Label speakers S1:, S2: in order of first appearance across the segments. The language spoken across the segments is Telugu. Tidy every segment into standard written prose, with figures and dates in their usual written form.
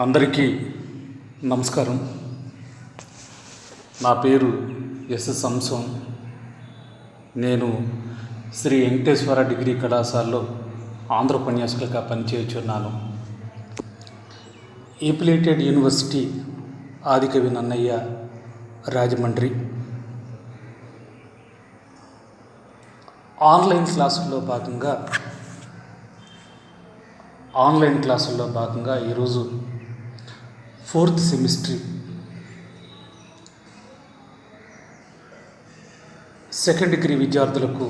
S1: అందరికీ నమస్కారం. నా పేరు ఎస్ సంసోన్. నేను శ్రీ వెంకటేశ్వర డిగ్రీ కళాశాలలో ఆంధ్ర ఉపన్యాసకులుగా పనిచేయుచున్నాను. ఏపిలేటెడ్ యూనివర్సిటీ ఆదికవి నన్నయ్య, రాజమండ్రి. ఆన్లైన్ క్లాసుల్లో భాగంగా ఈరోజు 4th సెమిస్టర్ సెకండ్ డిగ్రీ విద్యార్థులకు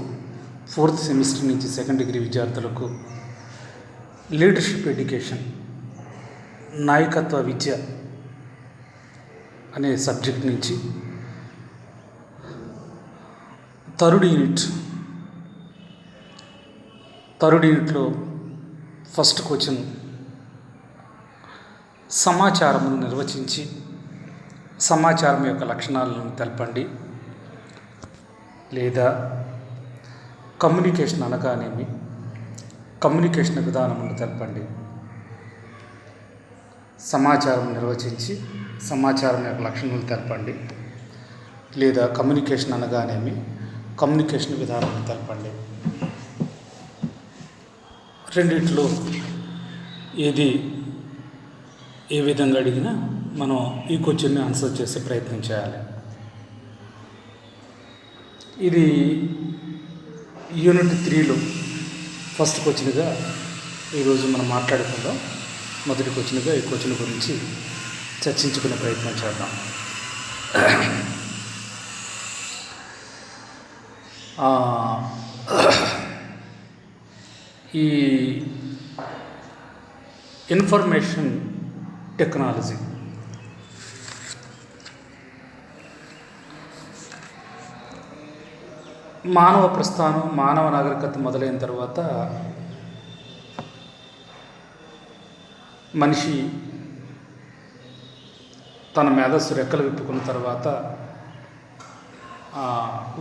S1: 4th సెమిస్టర్ నుంచి సెకండ్ డిగ్రీ విద్యార్థులకు లీడర్షిప్ ఎడ్యుకేషన్, నాయకత్వ విద్య అనే సబ్జెక్ట్ నుంచి థర్డ్ యూనిట్లో ఫస్ట్ క్వశ్చన్, సమాచారమును నిర్వచించి సమాచారం యొక్క లక్షణాలను తెలపండి, లేదా కమ్యూనికేషన్ అనగానేమి, కమ్యూనికేషన్ విధానమును తెలపండి. సమాచారం నిర్వచించి సమాచారం యొక్క లక్షణాలను తెలపండి, లేదా కమ్యూనికేషన్ అనగానేమి, కమ్యూనికేషన్ విధానాన్ని తెలపండి. రెండిట్లో ఏ విధంగా అడిగినా మనం ఈ క్వశ్చన్ని ఆన్సర్ చేసే ప్రయత్నం చేయాలి. ఇది యూనిట్ 3లో ఫస్ట్ క్వశ్చన్గా ఈరోజు మనం మాట్లాడుకుందాం. మొదటి క్వశ్చన్గా ఈ క్వశ్చన్ గురించి చర్చించుకునే ప్రయత్నం చేద్దాం. ఈ ఇన్ఫర్మేషన్ టెక్నాలజీ మానవ ప్రస్థానం, మానవ నాగరికత మొదలైన తర్వాత మనిషి తన మేధస్సు రెక్కలు విప్పుకున్న తర్వాత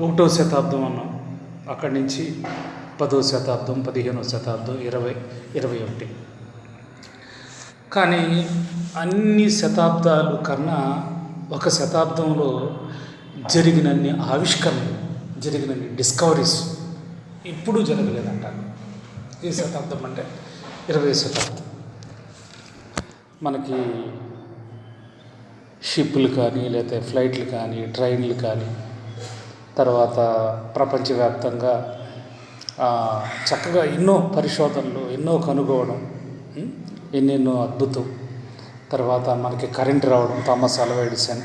S1: 1వ శతాబ్దం అన్నాం. అక్కడి నుంచి 10వ శతాబ్దం, 15వ శతాబ్దం, 20, 21. కానీ అన్ని శతాబ్దాలు కన్నా ఒక శతాబ్దంలో జరిగినన్ని ఆవిష్కరణలు, జరిగినన్ని డిస్కవరీస్ ఇప్పుడు జరగలేదంటారు. ఈ శతాబ్దం అంటే 20వ శతాబ్దం. మనకి షిప్పులు కానీ, లేకపోతే ఫ్లైట్లు కానీ, ట్రైన్లు కానీ, తర్వాత ప్రపంచవ్యాప్తంగా చక్కగా ఎన్నో పరిశోధనలు, ఎన్నో కనుగోవడం, ఎన్నెన్నో అద్భుతం. తర్వాత మనకి కరెంట్ రావడం, థామస్ ఆల్వా ఎడిసన్.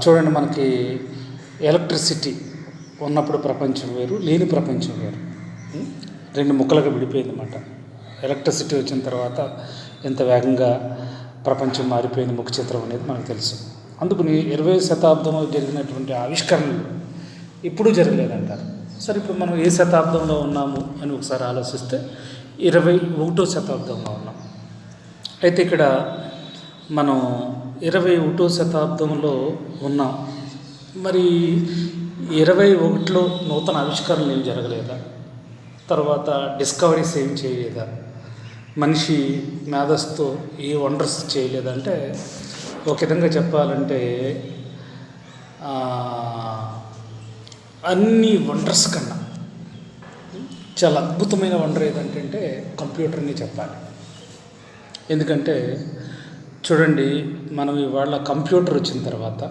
S1: చూడండి, మనకి ఎలక్ట్రిసిటీ ఉన్నప్పుడు ప్రపంచం వేరు, లేని ప్రపంచం వేరు, రెండు ముక్కలుగా విడిపోయింది అన్నమాట. ఎలక్ట్రిసిటీ వచ్చిన తర్వాత ఎంత వేగంగా ప్రపంచం మారిపోయింది, ముఖ చిత్రం అనేది మనకు తెలుసు. అందుకని 20వ శతాబ్దంలో జరిగినటువంటి ఆవిష్కరణలు ఇప్పుడు జరగలేదంటారు. సరే, ఇప్పుడు మనం ఏ శతాబ్దంలో ఉన్నాము అని ఒకసారి ఆలోచిస్తే 21వ శతాబ్దంలో ఉన్నాం. అయితే ఇక్కడ మనం 21వ శతాబ్దంలో ఉన్నాం. మరి 21లో నూతన ఆవిష్కరణలు ఏం జరగలేదా? తర్వాత డిస్కవరీస్ ఏం చేయలేదా? మనిషి మేధస్సుతో ఏ వండర్స్ చేయలేదంటే, ఒక విధంగా చెప్పాలంటే అన్ని వండర్స్ కన్నా చాలా అద్భుతమైన వండర్ ఏదంటే కంప్యూటర్ని చెప్పాలి. ఎందుకంటే చూడండి, మనం ఇవాళ కంప్యూటర్ వచ్చిన తర్వాత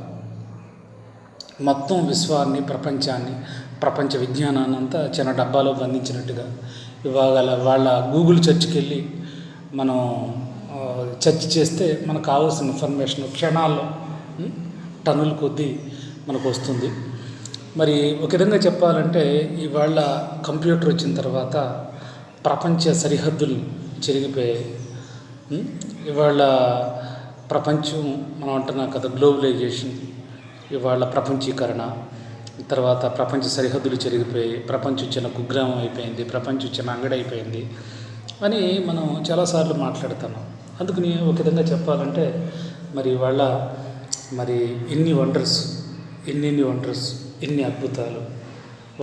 S1: మొత్తం విశ్వాన్ని, ప్రపంచాన్ని, ప్రపంచ విజ్ఞానాన్ని అంతా చిన్న డబ్బాలో బంధించినట్టుగా ఇవాళ వాళ్ళ గూగుల్ సెర్చ్కి వెళ్ళి మనం సెర్చ్ చేస్తే మనకు కావాల్సిన ఇన్ఫర్మేషన్ క్షణాల్లో టన్నుల కొద్దీ మనకు వస్తుంది. మరి ఒక విధంగా చెప్పాలంటే ఇవాళ కంప్యూటర్ వచ్చిన తర్వాత ప్రపంచ సరిహద్దులు చెరిగిపోయాయి. ఇవాళ ప్రపంచం మనం అంటున్నాం కదా, గ్లోబలైజేషన్, ఇవాళ ప్రపంచీకరణ, తర్వాత ప్రపంచ సరిహద్దులు చెరిగిపోయి ప్రపంచం చిన్న కుగ్రామం అయిపోయింది, ప్రపంచం చిన్న అంగడి అయిపోయింది అని మనం చాలాసార్లు మాట్లాడుతున్నాం. అందుకని ఒక విధంగా చెప్పాలంటే మరి ఇవాళ మరి ఎన్ని వండర్స్, ఎన్ని అద్భుతాలు,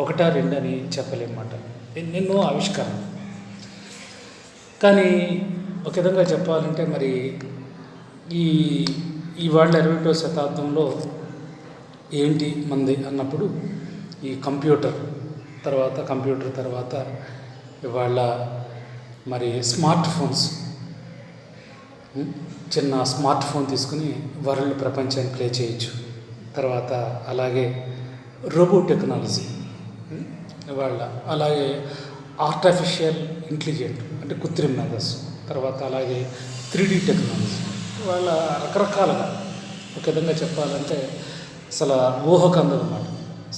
S1: ఒకటా రెండని చెప్పలేమాట, ఎన్నెన్నో ఆవిష్కరణ. కానీ ఒక విధంగా చెప్పాలంటే మరి ఈ ఇవాళ 21వ శతాబ్దంలో ఏంటి మంది అన్నప్పుడు ఈ కంప్యూటర్ తర్వాత ఇవాళ మరి స్మార్ట్ ఫోన్స్, చిన్న స్మార్ట్ ఫోన్ తీసుకుని వరల్డ్ ప్రపంచాన్ని ప్లే చేయొచ్చు. తర్వాత అలాగే రోబో టెక్నాలజీ ఇవాళ, అలాగే ఆర్టిఫిషియల్ ఇంటెలిజెంట్ అంటే కృత్రిమ మేధస్సు, తర్వాత అలాగే 3D టెక్నాలజీ, ఇవాళ రకరకాలుగా ఒక విధంగా చెప్పాలంటే అసలు ఊహకు అందదన్నమాట.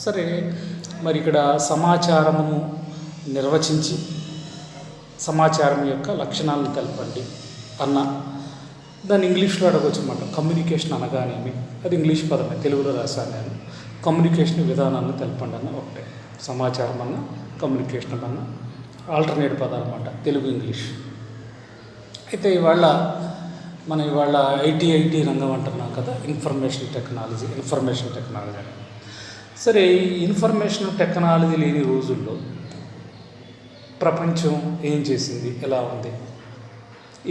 S1: సరే, మరి ఇక్కడ సమాచారమును నిర్వచించి సమాచారం యొక్క లక్షణాలను తెలపండి అన్న దాన్ని ఇంగ్లీష్లో అడగవచ్చు అన్నమాట. కమ్యూనికేషన్ అనగానేమి, అది ఇంగ్లీష్ పదమే, తెలుగులో రాశాను నేను. కమ్యూనికేషన్ విధానాన్ని తెలపండి అన్న ఒకటే. సమాచారం అన్న, కమ్యూనికేషన్ అన్న ఆల్టర్నేట్ పదాలు అన్నమాట, తెలుగు ఇంగ్లీష్. అయితే ఇవాళ ఐటీ రంగం అంటున్నాం కదా, ఇన్ఫర్మేషన్ టెక్నాలజీ అని. సరే, ఈ ఇన్ఫర్మేషన్ టెక్నాలజీ లేని రోజుల్లో ప్రపంచం ఏం చేసింది, ఎలా ఉంది,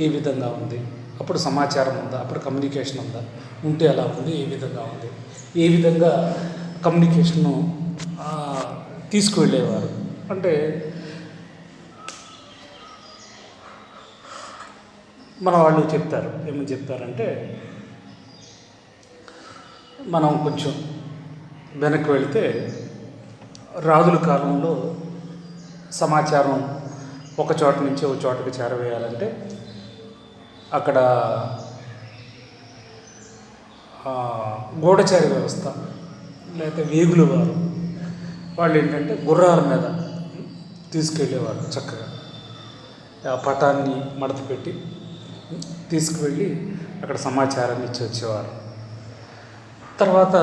S1: ఏ విధంగా ఉంది, అప్పుడు సమాచారం ఉందా, అప్పుడు కమ్యూనికేషన్ ఉందా, ఉంటే ఎలా ఉంది, ఏ విధంగా ఉంది, ఏ విధంగా కమ్యూనికేషన్ను తీసుకువెళ్ళేవారు అంటే మన వాళ్ళు చెప్తారు. ఏమని చెప్తారంటే, మనం కొంచెం వెనక్కి వెళితే రాజుల కాలంలో సమాచారం ఒక చోట నుంచి ఒక చోటకి చేరవేయాలంటే అక్కడ గూఢచారి వ్యవస్థ లేకపోతే వేగుల వాళ్ళు ఏంటంటే గుర్రాల మీద తీసుకెళ్ళేవారు. చక్కగా ఆ పటాన్ని మడత పెట్టి తీసుకువెళ్ళి అక్కడ సమాచారాన్ని ఇచ్చి వచ్చేవారు. తర్వాత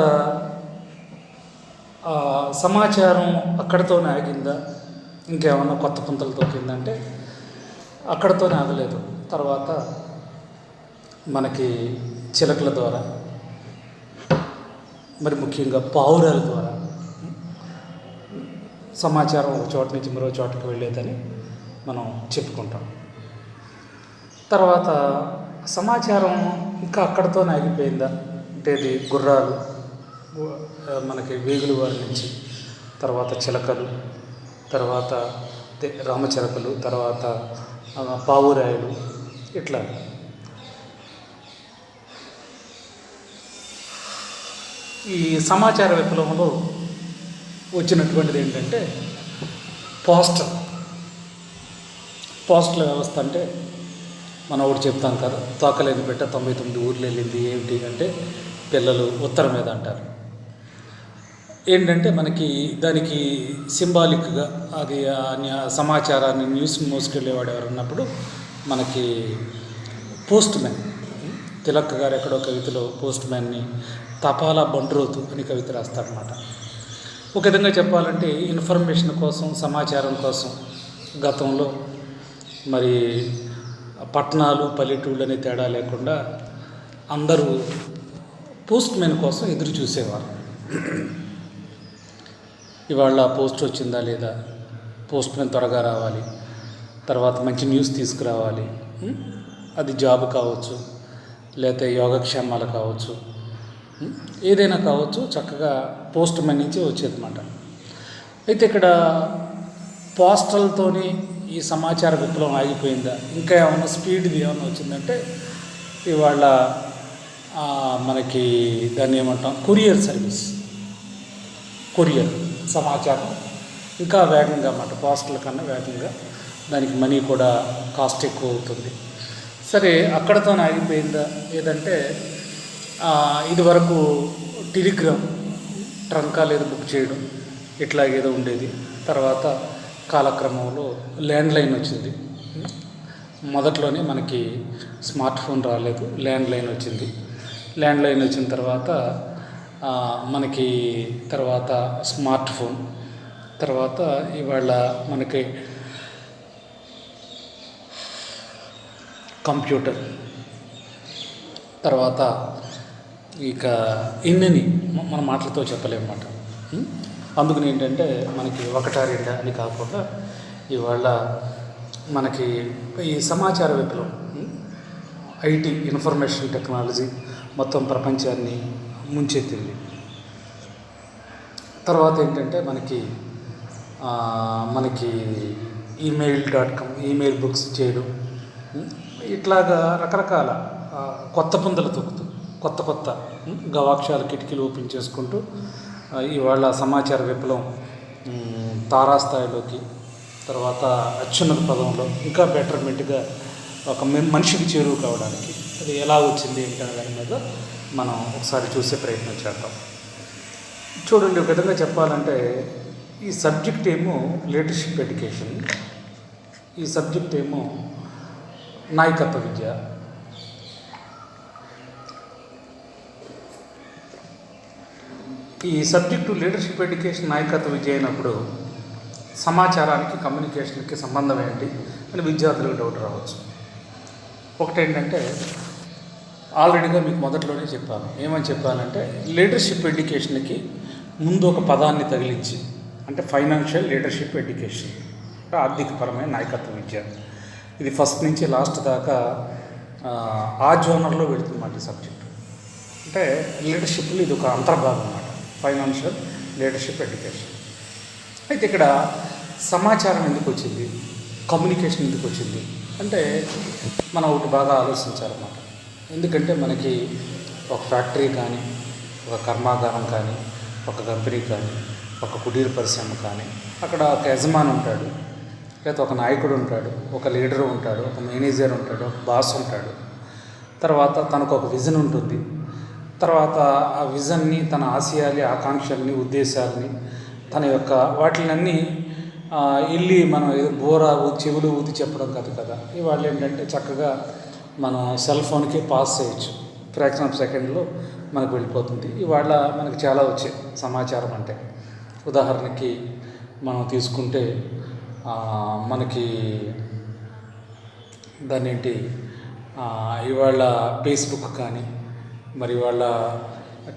S1: సమాచారం అక్కడితోనే ఆగిందా, ఇంకేమన్నా కొత్త పుంతలు తొక్కిందంటే అక్కడితోనే ఆగలేదు. తర్వాత మనకి చిలకల ద్వారా, మరి ముఖ్యంగా పావురాల ద్వారా సమాచారం ఒక చోట నుంచి మరో చోటకి వెళ్ళేదని మనం చెప్పుకుంటాం. తర్వాత సమాచారం ఇంకా అక్కడితోనే ఆగిపోయిందా అంటే అది గుర్రాలు, మనకి వేగుల వారి నుంచి, తర్వాత చిలకలు, తర్వాత రామచిలకలు, తర్వాత పావురాయలు, ఇట్లా ఈ సమాచార విప్లవంలో వచ్చినటువంటిది ఏంటంటే పోస్టల్ వ్యవస్థ. అంటే మనం ఒకటి చెప్తాం కదా, తోకలేని పెట్ట 99 ఊర్లు వెళ్ళింది ఏమిటి అంటే పిల్లలు ఉత్తరం మీద అంటారు. ఏంటంటే మనకి దానికి సింబాలిక్గా అది సమాచారాన్ని న్యూస్ మోసుకెళ్ళేవాడు ఎవరు ఉన్నప్పుడు మనకి పోస్ట్ మ్యాన్. తిలక్ గారు ఎక్కడో కవితలో పోస్ట్ మ్యాన్ని తపాలా బండ్రోతు అని కవిత రాస్తారన్నమాట. ఒక విధంగా చెప్పాలంటే ఇన్ఫర్మేషన్ కోసం, సమాచారం కోసం గతంలో మరి పట్టణాలు పల్లెటూళ్ళు అనే తేడా లేకుండా అందరూ పోస్ట్ మ్యాన్ కోసం ఎదురు చూసేవారు. ఇవాళ పోస్ట్ వచ్చిందా లేదా, పోస్ట్ మ్యాన్ త్వరగా రావాలి, తర్వాత మంచి న్యూస్ తీసుకురావాలి, అది జాబ్ కావచ్చు, లేకపోతే యోగక్షేమాలు కావచ్చు, ఏదైనా కావచ్చు, చక్కగా పోస్ట్ మ్యాన్ నుంచి వచ్చేదన్నమాట. అయితే ఇక్కడ పోస్టల్తోని ఈ సమాచార విప్లవం ఆగిపోయిందా, ఇంకా ఏమైనా స్పీడ్ది ఏమైనా వచ్చిందంటే ఇవాళ మనకి దాన్ని ఏమంటాం, కొరియర్ సర్వీస్. కొరియర్ సమాచారం ఇంకా వేగంగా అన్నమాట, పోస్టల్ కన్నా వేగంగా, దానికి మనీ కూడా కాస్ట్ ఎక్కువ అవుతుంది. సరే, అక్కడతోనే ఆగిపోయిందా ఏదంటే ఇది వరకు టెలిగ్రామ్ ట్రంకాలు ఏదో బుక్ చేయడం ఇట్లాగేదో ఉండేది. తర్వాత కాలక్రమంలో ల్యాండ్లైన్ వచ్చింది. మొదట్లోనే మనకి స్మార్ట్ ఫోన్ రాలేదు, ల్యాండ్లైన్ వచ్చింది. ల్యాండ్లైన్ వచ్చిన తర్వాత మనకి తర్వాత స్మార్ట్ ఫోన్, తర్వాత ఇవాళ మనకి కంప్యూటర్, తర్వాత ఇక ఇన్నని మన మాటలతో చెప్పలేమన్నమాట. అందుకని ఏంటంటే మనకి ఒకటా రెండా అని కాకుండా ఇవాళ మనకి ఈ సమాచార విప్లవం ఐటీ ఇన్ఫర్మేషన్ టెక్నాలజీ మొత్తం ప్రపంచాన్ని ముంచెత్తింది. తర్వాత ఏంటంటే మనకి ఈమెయిల్.com ఈమెయిల్ బుక్స్ చేయడం, ఇట్లాగా రకరకాల కొత్త పుంతలు తొక్కుతూ కొత్త గవాక్షాలు కిటికీలు ఓపెన్ చేసుకుంటూ ఇవాళ సమాచార విప్లవం తారాస్థాయిలోకి, తర్వాత అత్యున్నత పదంలో ఇంకా బెటర్మెంట్గా ఒక మనిషికి చేరువు కావడానికి అది ఎలా వచ్చింది ఏంటనే దాని మీద మనం ఒకసారి చూసే ప్రయత్నం చేద్దాం. చూడండి, ఒక విధంగా చెప్పాలంటే ఈ సబ్జెక్ట్ ఏమో లీడర్షిప్ ఎడ్యుకేషన్, ఈ సబ్జెక్ట్ ఏమో నాయకత్వ విద్య. ఈ సబ్జెక్టు లీడర్షిప్ ఎడ్యుకేషన్ నాయకత్వ విద్య అయినప్పుడు సమాచారానికి కమ్యూనికేషన్కి సంబంధం ఏంటి అని విద్యార్థులకు డౌట్ రావచ్చు. ఒకటేంటంటే ఆల్రెడీగా మీకు మొదట్లోనే చెప్పాను. ఏమని చెప్పానంటే లీడర్షిప్ ఎడ్యుకేషన్కి ముందు ఒక పదాన్ని తగిలించి, అంటే ఫైనాన్షియల్ లీడర్షిప్ ఎడ్యుకేషన్, ఆర్థికపరమైన నాయకత్వ విద్య. ఇది ఫస్ట్ నుంచి లాస్ట్ దాకా ఆ జోనర్లో వెళుతుందన్నమాట ఈ సబ్జెక్టు. అంటే లీడర్షిప్లో ఇది ఒక అంతర్భాగం అన్నమాట, ఫైనాన్షియల్ లీడర్షిప్ ఎడ్యుకేషన్. అయితే ఇక్కడ సమాచారం ఎందుకు వచ్చింది, కమ్యూనికేషన్ ఎందుకు వచ్చింది అంటే మనం ఒకటి బాగా ఆలోచించాలన్నమాట. ఎందుకంటే మనకి ఒక ఫ్యాక్టరీ కానీ, ఒక కర్మాగారం కానీ, ఒక కంపెనీ కానీ, ఒక కుటీర పరిశ్రమ కానీ, అక్కడ ఒక యజమాని ఉంటాడు, లేదా ఒక నాయకుడు ఉంటాడు, ఒక లీడర్ ఉంటాడు, ఒక మేనేజర్ ఉంటాడు, ఒక బాస్ ఉంటాడు. తర్వాత తనకు ఒక విజన్ ఉంటుంది. తర్వాత ఆ విజన్ని, తన ఆశయాల్ని, ఆకాంక్షల్ని, ఉద్దేశాలని, తన యొక్క వాటిలన్నీ వెళ్ళి మనం ఏదో చెవులు ఊది చెప్పడం కదా. ఇవాళ ఏంటంటే చక్కగా మనం సెల్ ఫోన్కి పాస్ చేయొచ్చు, ఫ్రాక్షన్ ఆఫ్ సెకండ్లో మనకు వెళ్ళిపోతుంది. ఇవాళ మనకి చాలా వచ్చాయి సమాచారం. అంటే ఉదాహరణకి మనం తీసుకుంటే మనకి దాన్ని ఏంటి ఇవాళ ఫేస్బుక్ కానీ, మరి ఇవాళ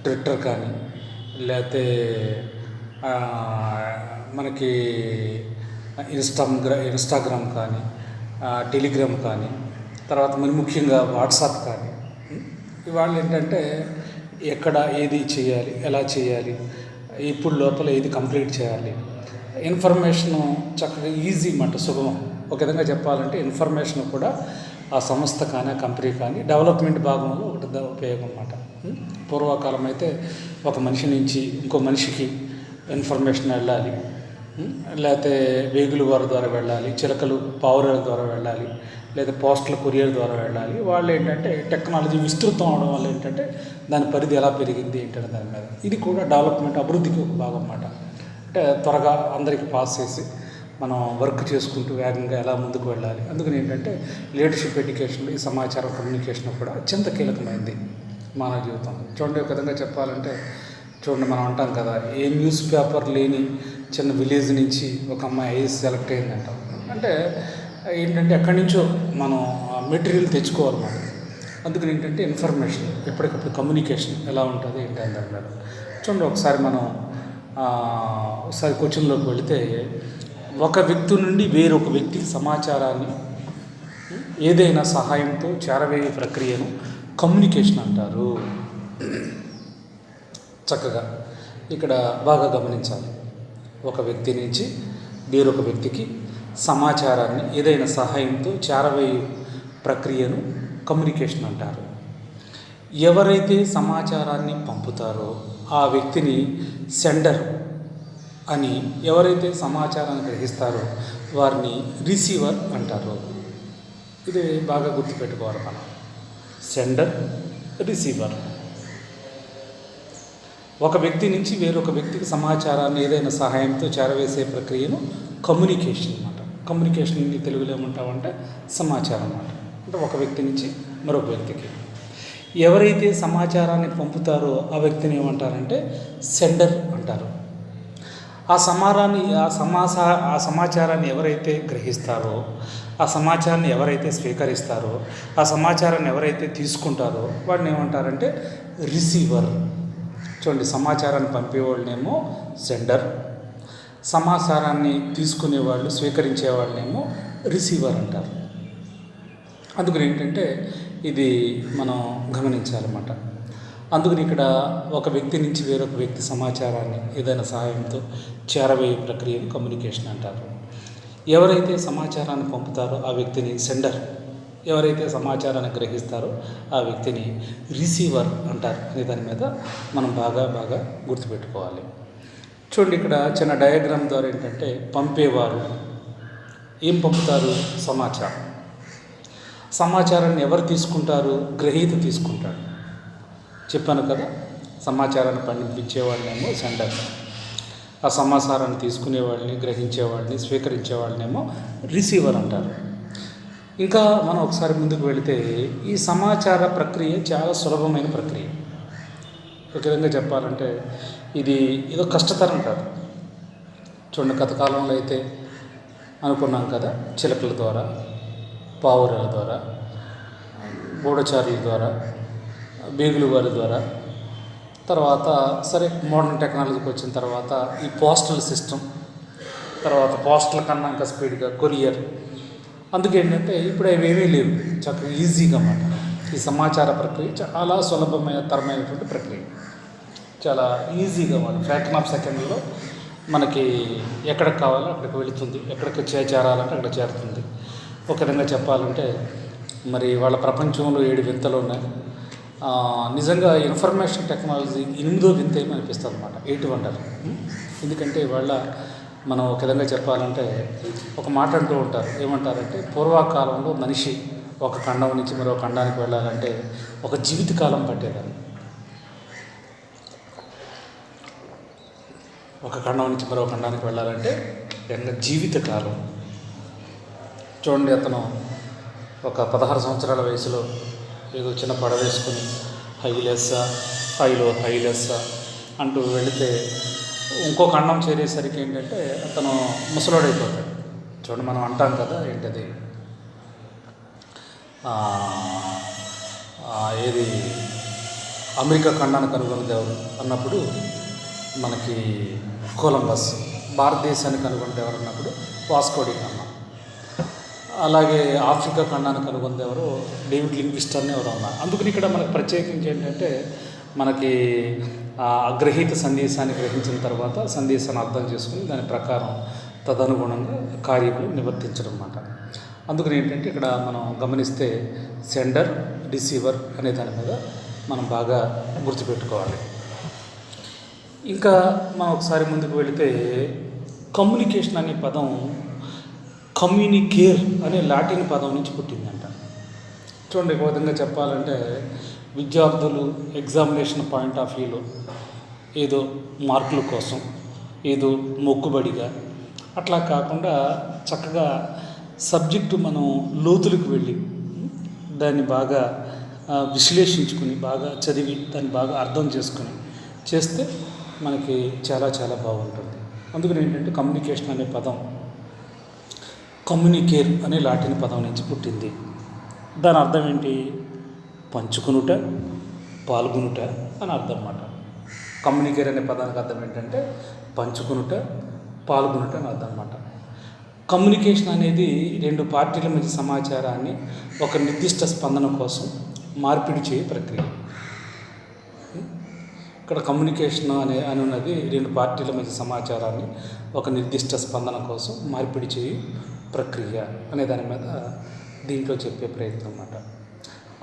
S1: ట్విట్టర్ కానీ, లేకపోతే మనకి ఇన్స్టాగ్రామ్ కానీ, టెలిగ్రామ్ కానీ, తర్వాత మరి ముఖ్యంగా వాట్సాప్ కానీ, ఇవాళ ఏంటంటే ఎక్కడ ఏది చేయాలి, ఎలా చేయాలి, ఇప్పుడు లోపల ఏది కంప్లీట్ చేయాలి, ఇన్ఫర్మేషను చక్కగా ఈజీ అన్నమాట, సుగమం. ఒక విధంగా చెప్పాలంటే ఇన్ఫర్మేషన్ కూడా ఆ సంస్థ కానీ, ఆ కంపెనీ కానీ డెవలప్మెంట్ భాగంలో ఒకటి ఉపయోగం అన్నమాట. పూర్వకాలం అయితే ఒక మనిషి నుంచి ఇంకో మనిషికి ఇన్ఫర్మేషన్ వెళ్ళాలి, లేకపోతే వేగుల వారి ద్వారా వెళ్ళాలి, చిలకలు పావురాల ద్వారా వెళ్ళాలి, లేదా పోస్టల్ కొరియర్ ద్వారా వెళ్ళాలి. వాళ్ళు ఏంటంటే టెక్నాలజీ విస్తృతం అవడం వల్ల ఏంటంటే దాని పరిధి ఎలా పెరిగింది ఏంటంటే దాని మీద ఇది కూడా డెవలప్మెంట్, అభివృద్ధికి ఒక భాగం అన్నమాట. అంటే త్వరగా అందరికీ పాస్ చేసి మనం వర్క్ చేసుకుంటూ వేగంగా ఎలా ముందుకు వెళ్ళాలి. అందుకని ఏంటంటే లీడర్షిప్ ఎడ్యుకేషన్, ఈ సమాచారం కమ్యూనికేషన్ కూడా అత్యంత కీలకమైంది మానవ జీవితంలో. చూడండి, ఒక విధంగా చెప్పాలంటే చూడండి, మనం అంటాం కదా, ఏ న్యూస్ పేపర్ లేని చిన్న విలేజ్ నుంచి ఒక అమ్మాయి ఐఏఎస్ సెలెక్ట్ అయిందంటాం. అంటే ఏంటంటే ఎక్కడి నుంచో మనం మెటీరియల్ తెచ్చుకోవాలన్నమాట. అందుకని ఏంటంటే ఇన్ఫర్మేషన్, ఎప్పటికప్పుడు కమ్యూనికేషన్ ఎలా ఉంటుంది ఏంటంటే దాని మీద చూడండి. ఒకసారి క్వశ్చన్లోకి వెళితే, ఒక వ్యక్తి నుండి వేరొక వ్యక్తికి సమాచారాన్ని ఏదైనా సహాయంతో చేరవేయ ప్రక్రియను కమ్యూనికేషన్ అంటారు. చక్కగా ఇక్కడ బాగా గమనించాలి. ఒక వ్యక్తి నుంచి వేరొక వ్యక్తికి సమాచారాన్ని ఏదైనా సహాయంతో చేరవేయ ప్రక్రియను కమ్యూనికేషన్ అంటారు. ఎవరైతే సమాచారాన్ని పంపుతారో ఆ వ్యక్తిని సెండర్ అని, ఎవరైతే సమాచారాన్ని గ్రహిస్తారో వారిని రిసీవర్ అంటారు. ఇది బాగా గుర్తుపెట్టుకోవాలి మనం. Sender, receiver. ఒక వ్యక్తి నుంచి వేరొక వ్యక్తికి సమాచారాన్ని ఏదైనా సహాయంతో చేరవేసే ప్రక్రియను కమ్యూనికేషన్ అన్నమాట. కమ్యూనికేషన్ తెలుగులో ఏమంటామంటే సమాచారం అన్నమాట. అంటే ఒక వ్యక్తి నుంచి మరొక వ్యక్తికి ఎవరైతే సమాచారాన్ని పంపుతారో ఆ వ్యక్తిని ఏమంటారంటే సెండర్ అంటారు. ఆ సమాచారాన్ని ఎవరైతే గ్రహిస్తారో, ఆ సమాచారాన్ని ఎవరైతే స్వీకరిస్తారో, ఆ సమాచారాన్ని ఎవరైతే తీసుకుంటారో వాడిని ఏమంటారంటే రిసీవర్. చూడండి, సమాచారాన్ని పంపేవాళ్ళనేమో సెండర్, సమాచారాన్ని తీసుకునేవాళ్ళు, స్వీకరించే వాళ్ళనేమో రిసీవర్ అంటారు. అందుకని ఏంటంటే ఇది మనం గమనించాలన్నమాట. అందుకని ఇక్కడ ఒక వ్యక్తి నుంచి వేరొక వ్యక్తి సమాచారాన్ని ఏదైనా సహాయంతో చేరవేయ ప్రక్రియను కమ్యూనికేషన్ అంటారు. ఎవరైతే సమాచారాన్ని పంపుతారో ఆ వ్యక్తిని సెండర్, ఎవరైతే సమాచారాన్ని గ్రహిస్తారో ఆ వ్యక్తిని రిసీవర్ అంటారు అనే దాని మీద మనం బాగా గుర్తుపెట్టుకోవాలి. చూడండి, ఇక్కడ చిన్న డయాగ్రామ్ ద్వారా ఏంటంటే పంపేవారు ఏం పంపుతారు? సమాచారాన్ని ఎవరు తీసుకుంటారు? గ్రహీత తీసుకుంటాడు. చెప్పాను కదా, సమాచారాన్ని పంపించేవాడినేమో సెండర్, ఆ సమాచారాన్ని తీసుకునేవాడిని, గ్రహించేవాడిని, స్వీకరించేవాడినేమో రిసీవర్ అంటారు. ఇంకా మనం ఒకసారి ముందుకు వెళితే ఈ సమాచార ప్రక్రియ చాలా సులభమైన ప్రక్రియ. ఒక విధంగా చెప్పాలంటే ఇది ఏదో కష్టతరం కాదు. చూడండి, గత కాలంలో అయితే అనుకున్నాం కదా, చిలకల ద్వారా, పావురాల ద్వారా, గూఢచారుల ద్వారా, బేగులు వారి ద్వారా, తర్వాత సరే మోడర్న్ టెక్నాలజీకి వచ్చిన తర్వాత ఈ పోస్టల్ సిస్టమ్, తర్వాత పోస్టల్ కన్నా ఇంకా స్పీడ్గా కొరియర్. అందుకేంటంటే ఇప్పుడు అవి ఏమీ లేవు, చక్కగా ఈజీగా అన్నమాట. ఈ సమాచార ప్రక్రియ చాలా సులభమైన తరమైనటువంటి ప్రక్రియ, చాలా ఈజీగా అన్నమాట. ఫ్రాక్షన్ ఆఫ్ సెకండ్లో మనకి ఎక్కడికి కావాలో అక్కడికి వెళుతుంది, ఎక్కడికి చేరాలంటే అక్కడ చేరుతుంది. ఒక విధంగా చెప్పాలంటే మరి వాళ్ళ ప్రపంచంలో 7 వింతలు ఉన్నాయి. నిజంగా ఇన్ఫర్మేషన్ టెక్నాలజీ 8వ వింత ఏమి అనిపిస్తుంది అన్నమాట, 8 వండర్. ఎందుకంటే వాళ్ళ మనం ఒక విధంగా చెప్పాలంటే ఒక మాట అంటూ ఉంటారు, ఏమంటారంటే పూర్వకాలంలో మనిషి ఒక ఖండం నుంచి మరో ఖండానికి వెళ్ళాలంటే ఒక జీవితకాలం పట్టేదాన్ని. ఒక ఖండం నుంచి మరో ఖండానికి వెళ్ళాలంటే జీవితకాలం. చూడండి, అతను ఒక 16 సంవత్సరాల వయసులో ఏదో చిన్న పడవ వేసుకుని హైలెస్స అంటూ వెళితే ఇంకో ఖండం చేరేసరికి ఏంటంటే అతను ముసలోడైపోతాడు. చూడండి, మనం అంటాం కదా ఏంటది, ఏది అమెరికా ఖండాన్ని కనుగొన్నది ఎవరు అన్నప్పుడు మనకి కొలంబస్, భారతదేశాన్ని కనుగొన్నది ఎవరు అన్నప్పుడు వాస్కో డి గామా, అలాగే ఆఫ్రికా ఖండాన్ని కనుగొన్నది ఎవరు డేవిడ్ లింగ్విస్ట్ ఎవరు ఉన్నారు. అందుకని ఇక్కడ మనకు ప్రత్యేకించి ఏంటంటే మనకి గ్రహీత సందేశాన్ని గ్రహించిన తర్వాత సందేశాన్ని అర్థం చేసుకుని దాని ప్రకారం తదనుగుణంగా కార్యములు నివర్తించడం అన్నమాట. అందుకని ఏంటంటే ఇక్కడ మనం గమనిస్తే సెండర్, రిసీవర్ అనే దాని మీద మనం బాగా గుర్తుపెట్టుకోవాలి. ఇంకా మనం ఒకసారి ముందుకు వెళితే కమ్యూనికేషన్ అనే పదం కమ్యూనికేర్ అనే లాటిన్ పదం నుంచి పుట్టిందంట. చూడండి, ఒక విధంగా చెప్పాలంటే విద్యార్థులు ఎగ్జామినేషన్ పాయింట్ ఆఫ్ వ్యూలో ఏదో మార్కుల కోసం, ఏదో మొక్కుబడిగా అట్లా కాకుండా చక్కగా సబ్జెక్టు మనం లోతులకు వెళ్ళి దాన్ని బాగా విశ్లేషించుకుని, బాగా చదివి దాన్ని బాగా అర్థం చేసుకుని చేస్తే మనకి చాలా బాగుంటుంది. అందుకని ఏంటంటే కమ్యూనికేషన్ అనే పదం కమ్యూనికేర్ అనే లాటిన్ పదం నుంచి పుట్టింది. దాని అర్థం ఏంటి? పంచుకునుట, పాల్గొనుట అని అర్థం అన్నమాట. కమ్యూనికేర్ అనే పదానికి అర్థం ఏంటంటే పంచుకునుట, పాల్గొనుట అని అర్థం అన్నమాట. కమ్యూనికేషన్ అనేది 2 పార్టీల మధ్య సమాచారాన్ని ఒక నిర్దిష్ట స్పందన కోసం మార్పిడి చేయ ప్రక్రియ. ఇక్కడ కమ్యూనికేషన్ అనున్నది 2 పార్టీల మధ్య సమాచారాన్ని ఒక నిర్దిష్ట స్పందన కోసం మార్పిడి చేయ ప్రక్రియ అనే దాని మీద దీంట్లో చెప్పే ప్రయత్నం అన్నమాట.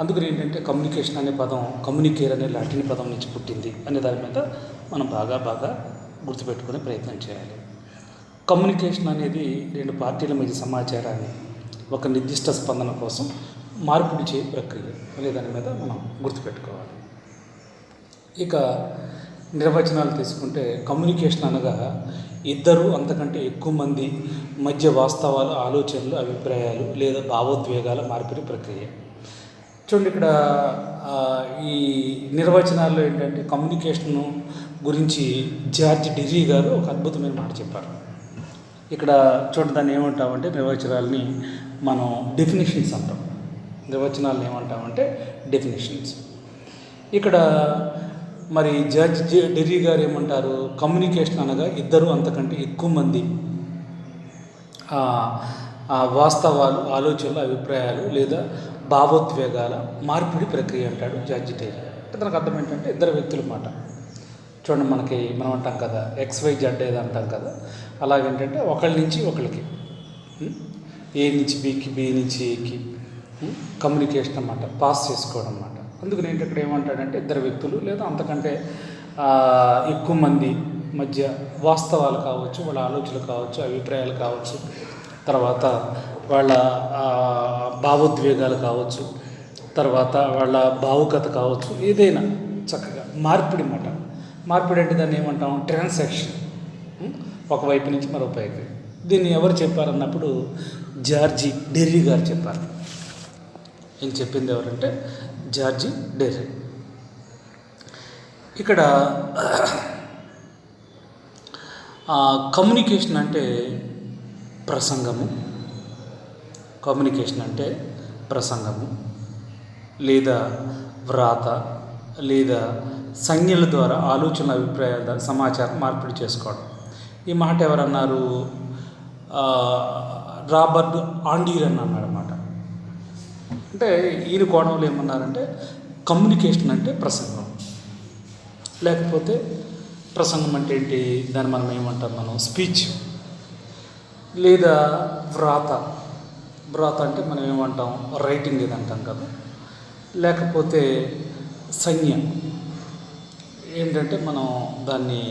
S1: అందుకని ఏంటంటే కమ్యూనికేషన్ అనే పదం కమ్యూనికేర్ అనే లాటిన్ పదం నుంచి పుట్టింది అనే దాని మీద మనం బాగా గుర్తుపెట్టుకునే ప్రయత్నం చేయాలి. కమ్యూనికేషన్ అనేది 2 పార్టీల మధ్య సమాచారాన్ని ఒక నిర్దిష్ట స్పందన కోసం మార్పిడి చేయ ప్రక్రియ అనే దాని మీద మనం గుర్తుపెట్టుకోవాలి. ఇక నిర్వచనాలు తీసుకుంటే కమ్యూనికేషన్ అనగా 2 అంతకంటే ఎక్కువ మంది మధ్య వాస్తవాలు, ఆలోచనలు, అభిప్రాయాలు లేదా భావోద్వేగాల మార్పిడి ప్రక్రియ. చూడండి, ఇక్కడ ఈ నిర్వచనాల్లో ఏంటంటే కమ్యూనికేషన్ గురించి జార్జ్ డెర్రీ గారు ఒక అద్భుతమైన మాట చెప్పారు. ఇక్కడ చూడండి, దాన్ని ఏమంటామంటే నిర్వచనాలని మనం డెఫినేషన్స్ అంటాం. నిర్వచనాలను ఏమంటామంటే డెఫినేషన్స్. ఇక్కడ మరి జార్జ్ డెర్రీ గారు ఏమంటారు? కమ్యూనికేషన్ అనగా 2 అంతకంటే ఎక్కువ మంది వాస్తవాలు, ఆలోచనలు, అభిప్రాయాలు లేదా భావోద్వేగాల మార్పిడి ప్రక్రియ అంటాడు జార్జ్ టేరీ. అంటే దానికి అర్థం ఏంటంటే ఇద్దరు వ్యక్తుల మాట. చూడండి, మనం అంటాం కదా XYZ ఏదో అంటాం కదా, అలాగేంటంటే ఒకళ్ళ నుంచి ఒకళ్ళకి, ఏ నుంచి బికి, బి నుంచి ఏకి కమ్యూనికేషన్ అన్నమాట, పాస్ చేసుకోవడం అన్నమాట. అందుకని ఏంటి ఇక్కడ ఏమంటాడంటే ఇద్దరు వ్యక్తులు లేదా అంతకంటే ఎక్కువ మంది మధ్య వాస్తవాలు కావచ్చు, వాళ్ళ ఆలోచనలు కావచ్చు, అభిప్రాయాలు కావచ్చు, తర్వాత వాళ్ళ భావోద్వేగాలు కావచ్చు, తర్వాత వాళ్ళ భావుకత కావచ్చు, ఏదైనా చక్కగా మార్పిడి మాట. మార్పిడి అంటే దాన్ని ఏమంటాం? ట్రాన్సాక్షన్, ఒకవైపు నుంచి మరోవైపు. దీన్ని ఎవరు చెప్పారన్నప్పుడు జార్జి డెర్రీ గారు చెప్పారు. ఏం చెప్పింది ఎవరంటే జార్జి డెర్రీ. ఇక్కడ కమ్యూనికేషన్ అంటే ప్రసంగము, కమ్యూనికేషన్ అంటే ప్రసంగము లేదా వ్రాత లేదా సంజ్ఞల ద్వారా ఆలోచన, అభిప్రాయాల ద్వారా సమాచారం మార్పిడి చేసుకోవడం. ఈ మాట ఎవరన్నారు? రాబర్ట్ ఆండీరన్ అన్నాడు అన్నమాట. అంటే ఈయన కోణంలో ఏమన్నారంటే కమ్యూనికేషన్ అంటే ప్రసంగం, లేకపోతే ప్రసంగం అంటే ఏంటి? దాన్ని మనం ఏమంటాం? మనం స్పీచ్ లేదా వ్రాత. వ్రాత అంటే మనం ఏమంటాం? రైటింగ్ ఇది అంటాం కదా. లేకపోతే సంజ్ఞ ఏంటంటే మనం దాన్ని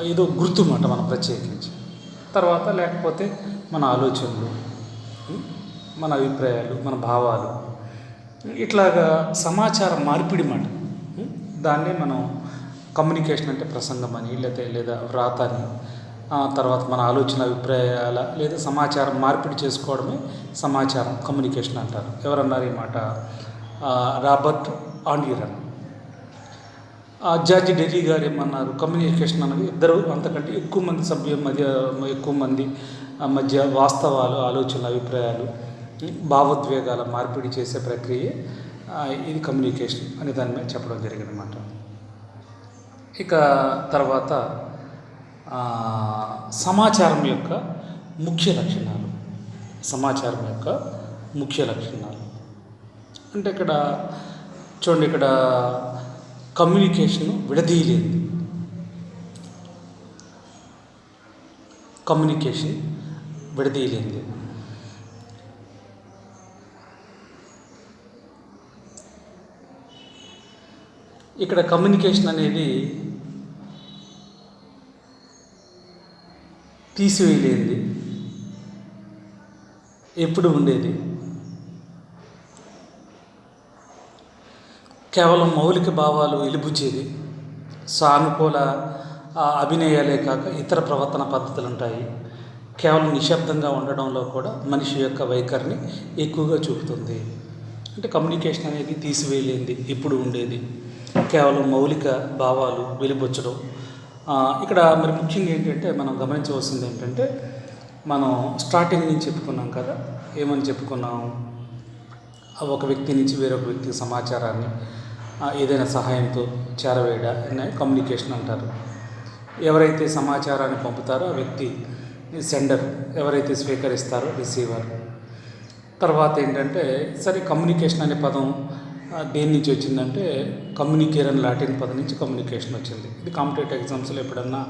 S1: ఏదో గుర్తుమాట మనం ప్రత్యేకించి. తర్వాత లేకపోతే మన ఆలోచనలు, మన అభిప్రాయాలు, మన భావాలు, ఇట్లాగా సమాచార మార్పిడి మాట. దాన్నే మనం కమ్యూనికేషన్ అంటే ప్రసంగం అని లేదా వ్రాత అని, తర్వాత మన ఆలోచన, అభిప్రాయాల లేదా సమాచారం మార్పిడి చేసుకోవడమే సమాచారం, కమ్యూనికేషన్ అంటారు. ఎవరన్నారు ఈ మాట? రాబర్ట్ ఆండీరన్. జార్జ్ డెర్రీ గారు ఏమన్నారు? కమ్యూనికేషన్ అనేది ఇద్దరు అంతకంటే ఎక్కువ మంది సభ్యుల మధ్య, ఎక్కువ మంది మధ్య వాస్తవాలు, ఆలోచనలు, అభిప్రాయాలు, భావోద్వేగాల మార్పిడి చేసే ప్రక్రియ ఇది కమ్యూనికేషన్ అని దాని మీద చెప్పడం జరిగిందన్నమాట. ఇక తర్వాత సమాచారం యొక్క ముఖ్య లక్షణాలు. సమాచారం యొక్క ముఖ్య లక్షణాలు అంటే ఇక్కడ చూడండి, ఇక్కడ కమ్యూనికేషన్ విడదీయలేనిది. కమ్యూనికేషన్ విడదీయలేనిది. ఇక్కడ కమ్యూనికేషన్ అనేది తీసివేయలేనిది, ఎప్పుడు ఉండేది. కేవలం మౌలిక భావాలు వెలిబుచ్చేది. సానుకూల అభినయాలే కాక ఇతర ప్రవర్తన పద్ధతులు ఉంటాయి. కేవలం నిశ్శబ్దంగా ఉండడంలో కూడా మనిషి యొక్క వైఖరిని ఎక్కువగా చూపుతుంది. అంటే కమ్యూనికేషన్ అనేది తీసివేయలేనిది, ఎప్పుడు ఉండేది, కేవలం మౌలిక భావాలు వెలిబుచ్చడం. ఇక్కడ మరి ముఖ్యంగా ఏంటంటే మనం గమనించవలసింది ఏంటంటే, మనం స్టార్టింగ్ నుంచి చెప్పుకున్నాం కదా, ఏమని చెప్పుకున్నాం? ఒక వ్యక్తి నుంచి వేరొక వ్యక్తికి సమాచారాన్ని ఏదైనా సహాయంతో చేరవేయడాన్ని కమ్యూనికేషన్ అంటారు. ఎవరైతే సమాచారాన్ని పంపుతారో ఆ వ్యక్తి సెండర్, ఎవరైతే స్వీకరిస్తారో రిసీవర్. తర్వాత ఏంటంటే సరే, కమ్యూనికేషన్ అనే పదం దేని నుంచి వచ్చిందంటే కమ్యూనికేర్ అని లాటిన్ పదం నుంచి కమ్యూనికేషన్ వచ్చింది. ఇది కాంపిటేటివ్ ఎగ్జామ్స్లో ఎప్పుడన్నా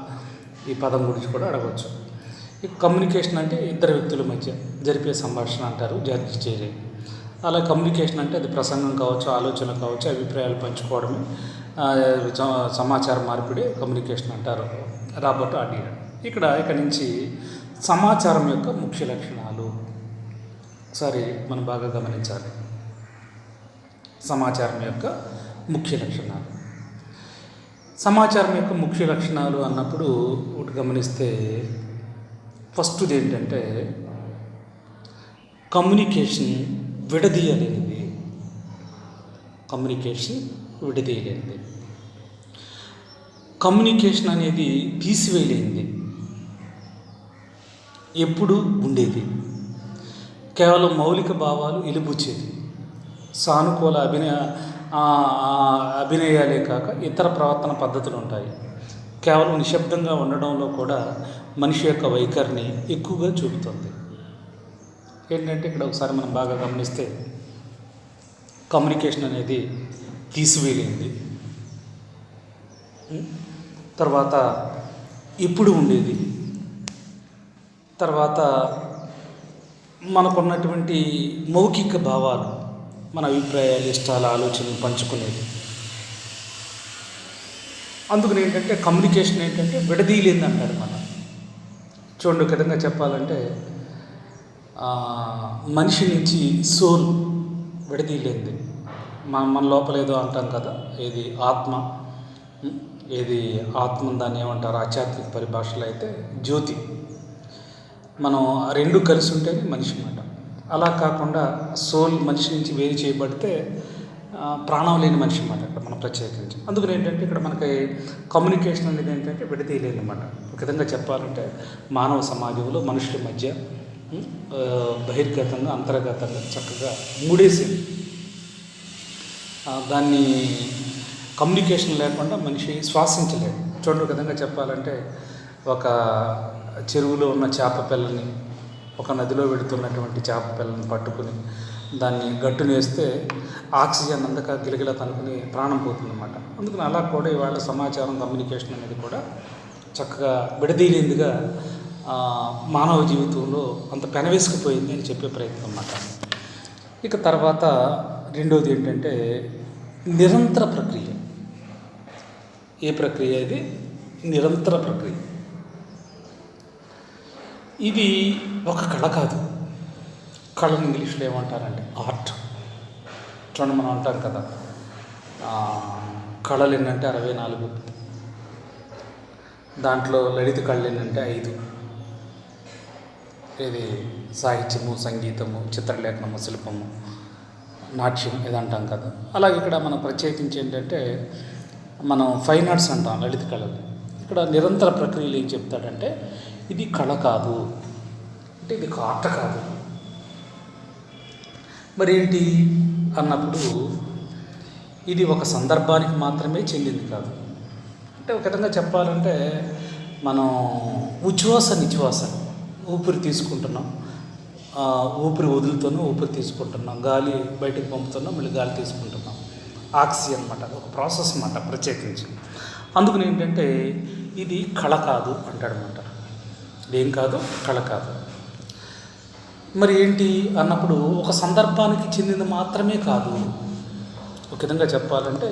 S1: ఈ పదం గురించి కూడా అడగవచ్చు. ఈ కమ్యూనికేషన్ అంటే ఇద్దరు వ్యక్తుల మధ్య జరిపే సంభాషణ అంటారు జార్జ్ టేరీ. అలా కమ్యూనికేషన్ అంటే అది ప్రసంగం కావచ్చు, ఆలోచన కావచ్చు, అభిప్రాయాలు పంచుకోవడమే సమాచార మార్పిడి కమ్యూనికేషన్ అంటారు రాబర్ట్ ఆండీరన్. ఇక నుంచి సమాచారం యొక్క ముఖ్య లక్షణాలు ఒకసారి మనం బాగా గమనించాలి. సమాచారం యొక్క ముఖ్య లక్షణాలు. సమాచారం యొక్క ముఖ్య లక్షణాలు అన్నప్పుడు ఒకటి గమనిస్తే ఫస్ట్ది ఏంటంటే కమ్యూనికేషన్ విడదీయలేనిది. కమ్యూనికేషన్ విడదీయలేనిది. కమ్యూనికేషన్ అనేది తీసివేయలేనిది, ఎప్పుడు ఉండేది. కేవలం మౌలిక భావాలు వెలిబుచ్చేది. సానుకూల అభినయాలే కాక ఇతర ప్రవర్తన పద్ధతులు ఉంటాయి. కేవలం నిశ్శబ్దంగా ఉండడంలో కూడా మనిషి యొక్క వైఖరిని ఎక్కువగా చూపుతుంది. ఏంటంటే ఇక్కడ ఒకసారి మనం బాగా గమనిస్తే కమ్యూనికేషన్ అనేది తీసివేయలేంది. తర్వాత ఎప్పుడు ఉండేది, తర్వాత మనకున్నటువంటి మౌఖిక భావాలు, మన అభిప్రాయాలు, ఇష్టాలు, ఆలోచనలు పంచుకునేది. అందుకని ఏంటంటే కమ్యూనికేషన్ ఏంటంటే విడదీయలేంది అంటాడు మన. చూడండి, ఒక విధంగా చెప్పాలంటే మనిషి నుంచి సోల్ విడదీయలేంది. మన లోపల ఏదో అంటాం కదా, ఏది ఆత్మ, ఏది ఆత్మ దాన్ని ఏమంటారు ఆధ్యాత్మిక పరిభాషలో అయితే జ్యోతి. మనం రెండు కలిసి ఉంటేనే మనిషి అన్నమాట. అలా కాకుండా సోల్ మనిషి నుంచి వేరు చేయబడితే ప్రాణం లేని మనిషి అన్నమాట ఇక్కడ మనం ప్రత్యేకించి. అందుకని ఏంటంటే ఇక్కడ మనకి కమ్యూనికేషన్ అనేది ఏంటంటే విడదీయలేదు అన్నమాట. ఒక విధంగా చెప్పాలంటే మానవ సమాజంలో మనుషుల మధ్య బహిర్గతంగా అంతర్గతంగా చక్కగా మూడేసింది. దాన్ని కమ్యూనికేషన్ లేకుండా మనిషి శ్వాసించలేడు. చూడండి, ఒక విధంగా చెప్పాలంటే ఒక చెరువులో ఉన్న చేప పిల్లని, ఒక నదిలో వెడుతున్నటువంటి చేప పిల్లని పట్టుకుని దాన్ని గట్టునేస్తే ఆక్సిజన్ అందక గిలగిల తనుకుని ప్రాణం పోతుందన్నమాట. అందుకని అలా కూడా ఇవాళ సమాచారం కమ్యూనికేషన్ అనేది కూడా చక్కగా విడదీయలేందుగా మానవ జీవితంలో అంత పెనవేసుకుపోయింది అని చెప్పే ప్రయత్నం అన్నమాట. ఇక తర్వాత రెండోది ఏంటంటే నిరంతర ప్రక్రియ. ఏ ప్రక్రియ ఇది? నిరంతర ప్రక్రియ. ఇది ఒక కళ కాదు. కళను ఇంగ్లీష్లో ఏమంటారంటే ఆర్ట్. చూడండి, మనం అంటాం కదా కళలు ఏంటంటే 64, దాంట్లో లలిత కళలు ఏంటంటే 5. ఇది సాహిత్యము, సంగీతము, చిత్రలేఖనము, శిల్పము, నాట్యం ఇది అంటాం కదా. అలాగే ఇక్కడ మనం ప్రత్యేకించి ఏంటంటే మనం ఫైన్ ఆర్ట్స్ అంటాం లలిత కళలు. ఇక్కడ నిరంతర ప్రక్రియలు ఏం చెప్తాడంటే ఇది కళ కాదు, అంటే ఇది ఆర్ట్ కాదు. మరి ఏంటి అన్నప్పుడు ఇది ఒక సందర్భానికి మాత్రమే చెందింది కాదు. అంటే ఒక విధంగా చెప్పాలంటే మనం ఉచ్ఛ్వాస నిశ్వాస ఊపిరి తీసుకుంటున్నాం, ఊపిరి వదులుతున్నాం, ఊపిరి తీసుకుంటున్నాం, గాలి బయటకు పంపుతున్నాం, మళ్ళీ గాలి తీసుకుంటున్నాం. ఆక్సిజన్ అన్నమాట, ఒక ప్రాసెస్ అన్నమాట ప్రత్యేకించి. అందుకని ఏంటంటే ఇది కళ కాదు అంటాడనమాట. ఏం కాదు, కళ కాదు. మరి ఏంటి అన్నప్పుడు ఒక సందర్భానికి చెందింది మాత్రమే కాదు. ఒక విధంగా చెప్పాలంటే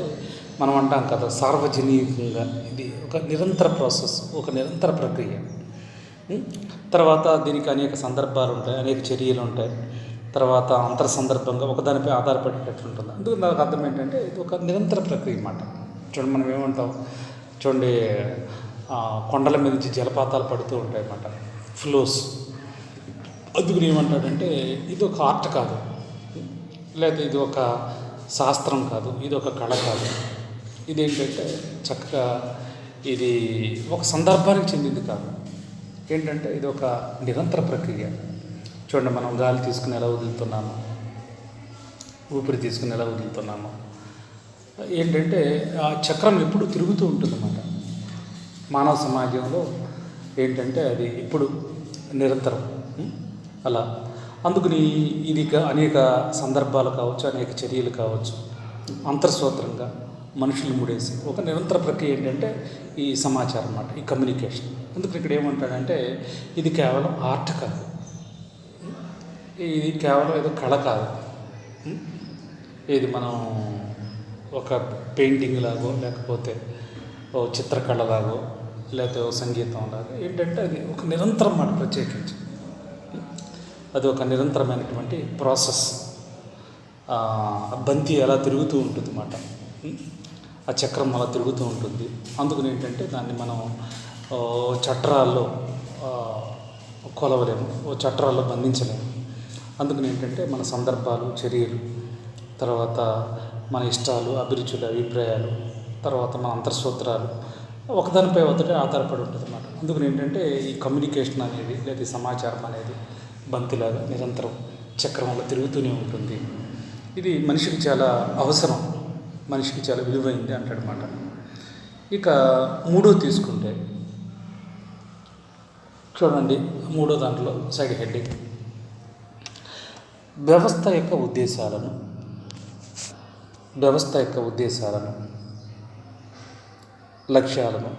S1: మనం అంటాం కదా సార్వజనీయంగా ఇది ఒక నిరంతర ప్రాసెస్, ఒక నిరంతర ప్రక్రియ. తర్వాత దీనికి అనేక సందర్భాలు ఉంటాయి, అనేక చర్యలు ఉంటాయి. తర్వాత అంతర్ సందర్భంగా ఒకదానిపై ఆధారపడేటట్లు ఉంటుంది. అందుకు నాకు అర్థం ఏంటంటే ఇది ఒక నిరంతర ప్రక్రియ అన్నమాట. చూడండి, మనం ఏమంటాం, చూడండి కొండల మీద నుంచి జలపాతాలు పడుతూ ఉంటాయి అన్నమాట, ఫ్లోస్. అందుకని ఏమంటాడంటే ఇది ఒక ఆర్ట్ కాదు, లేదా ఇది ఒక శాస్త్రం కాదు, ఇది ఒక కళ కాదు. ఇదేంటంటే చక్కగా ఇది ఒక సందర్భానికి చెందింది కాదు. ఏంటంటే ఇది ఒక నిరంతర ప్రక్రియ. చూడండి, మనం గాలి తీసుకుని ఎలా వదులుతున్నాము, ఊపిరి తీసుకుని ఎలా వదులుతున్నాము. ఏంటంటే ఆ చక్రం ఎప్పుడు తిరుగుతూ ఉంటుందన్నమాట మానవ సమాజంలో. ఏంటంటే అది ఇప్పుడు నిరంతరం అలా. అందుకని ఇది అనేక సందర్భాలు కావచ్చు, అనేక చర్యలు కావచ్చు, అంతర్స్వతంత్రంగా మనుషులు ముడేసి ఒక నిరంతర ప్రక్రియ ఏంటంటే ఈ సమాచారం అన్నమాట, ఈ కమ్యూనికేషన్. అందుకని ఇక్కడ ఏమంటాడంటే ఇది కేవలం ఆర్ట్ కాదు, ఇది కేవలం ఏదో కళ కాదు. ఇది మనం ఒక పెయింటింగ్ లాగో, లేకపోతే ఓ చిత్రకళలాగో, లేకపోతే ఓ సంగీతం లాగో ఏంటంటే అది ఒక నిరంతరం మాట ప్రత్యేకించి. అది ఒక నిరంతరమైనటువంటి ప్రాసెస్. బంతి అలా తిరుగుతూ ఉంటుంది అన్నమాట, ఆ చక్రం అలా తిరుగుతూ ఉంటుంది. అందుకని ఏంటంటే దాన్ని మనం చట్రాల్లో కొలవలేము, చట్రాల్లో బంధించలేము. అందుకని ఏంటంటే మన సందర్భాలు, చర్యలు, తర్వాత మన ఇష్టాలు, అభిరుచులు, అభిప్రాయాలు, తర్వాత మన అంతర్సూత్రాలు ఒకదానిపై ఒకటి ఆధారపడి ఉంటుంది అన్నమాట. అందుకని ఏంటంటే ఈ కమ్యూనికేషన్ అనేది లేదా సమాచారం అనేది బంతిలాగా నిరంతరం చక్రంలో తిరుగుతూనే ఉంటుంది. ఇది మనిషికి చాలా అవసరం, మనిషికి చాలా విలువైంది అంటాడనమాట. ఇక మూడో తీసుకుంటే చూడండి, మూడో దాంట్లో సైడ్ హెడ్డింగ్ వ్యవస్థ యొక్క ఉద్దేశాలను వ్యవస్థ యొక్క ఉద్దేశాలను, లక్ష్యాలను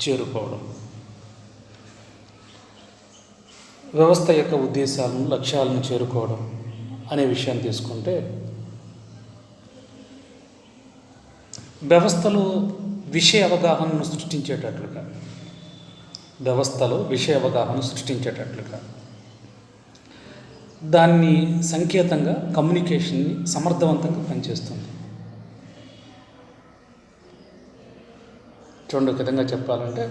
S1: చేరుకోవడం. వ్యవస్థ యొక్క ఉద్దేశాలను, లక్ష్యాలను చేరుకోవడం అనే విషయాన్ని తీసుకుంటే, వ్యవస్థలో విషయ అవగాహనను సృష్టించేటట్లుగా దాన్ని సంకేతంగా కమ్యూనికేషన్ని సమర్థవంతంగా పనిచేస్తుంది. చూడండి, ఒక విధంగా చెప్పాలంటే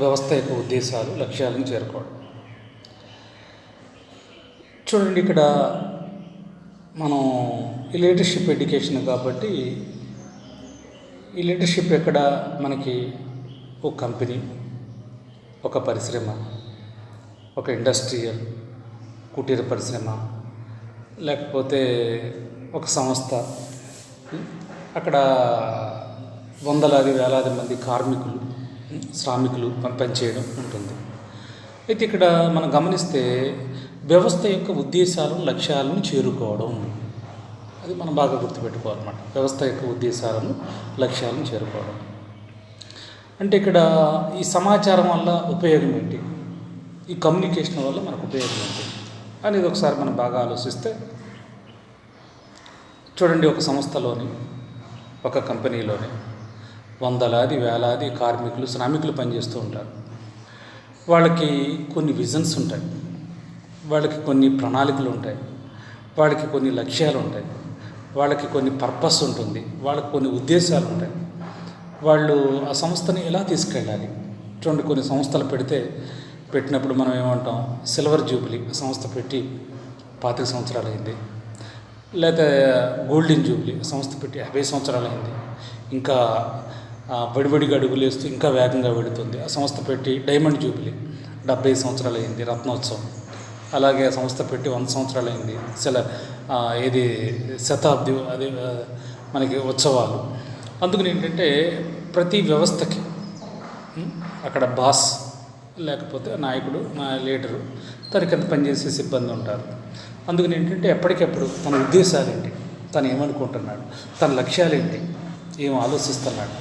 S1: వ్యవస్థ యొక్క ఉద్దేశాలు, లక్ష్యాలను చేరుకోవడం. చూడండి, ఇక్కడ మనం ఈ లీడర్షిప్ ఎడ్యుకేషన్ కాబట్టి ఈ లీడర్షిప్ ఎక్కడ మనకి ఒక కంపెనీ, ఒక పరిశ్రమ, ఒక ఇండస్ట్రియల్ కుటీర పరిశ్రమ, లేకపోతే ఒక సంస్థ, అక్కడ వందలాది వేలాది మంది కార్మికులు, శ్రామికులు పనిచేయడం ఉంటుంది. అయితే ఇక్కడ మనం గమనిస్తే వ్యవస్థ యొక్క ఉద్దేశాలను, లక్ష్యాలను చేరుకోవడం, అది మనం బాగా గుర్తుపెట్టుకోవాలన్నమాట. వ్యవస్థ యొక్క ఉద్దేశాలను, లక్ష్యాలను చేరుకోవడం అంటే ఇక్కడ ఈ సమాచారం వల్ల ఉపయోగం ఏంటి, ఈ కమ్యూనికేషన్ వల్ల మనకు ఉపయోగం ఏంటి అనేది ఒకసారి మనం బాగా ఆలోచిస్తే, చూడండి, ఒక సంస్థలోని, ఒక కంపెనీలోని వందలాది వేలాది కార్మికులు, శ్రామికులు పనిచేస్తూ ఉంటారు. వాళ్ళకి కొన్ని విజన్స్ ఉంటాయి, వాళ్ళకి కొన్ని ప్రణాళికలు ఉంటాయి, వాళ్ళకి కొన్ని లక్ష్యాలు ఉంటాయి, వాళ్ళకి కొన్ని పర్పస్ ఉంటుంది, వాళ్ళకి కొన్ని ఉద్దేశాలు ఉంటాయి. వాళ్ళు ఆ సంస్థని ఎలా తీసుకెళ్ళాలి. చూడండి, కొన్ని సంస్థలు పెట్టినప్పుడు మనం ఏమంటాం, సిల్వర్ జూబ్లీ సంస్థ పెట్టి 25 సంవత్సరాలు అయింది, లేదా గోల్డెన్ జూబ్లీ సంస్థ పెట్టి 50 సంవత్సరాలు అయింది, ఇంకా బడిబడిగా అడుగులేస్తూ ఇంకా వేగంగా వెళుతుంది. ఆ సంస్థ పెట్టి డైమండ్ జూబ్లీ 70 సంవత్సరాలు అయింది, రత్నోత్సవం. అలాగే ఆ సంస్థ పెట్టి 100 సంవత్సరాలు అయింది, శతాబ్ది, అది మనకి ఉత్సవాలు. అందుకని ఏంటంటే ప్రతి వ్యవస్థకి అక్కడ బాస్ లేకపోతే నాయకుడు, లీడరు, తన కింద పనిచేసే సిబ్బంది ఉంటారు. అందుకని ఏంటంటే ఎప్పటికెప్పుడు తన ఉద్దేశాలు ఏంటి, తను ఏమనుకుంటున్నాడు, తన లక్ష్యాలు ఏంటి, ఏం ఆలోచిస్తున్నాడు,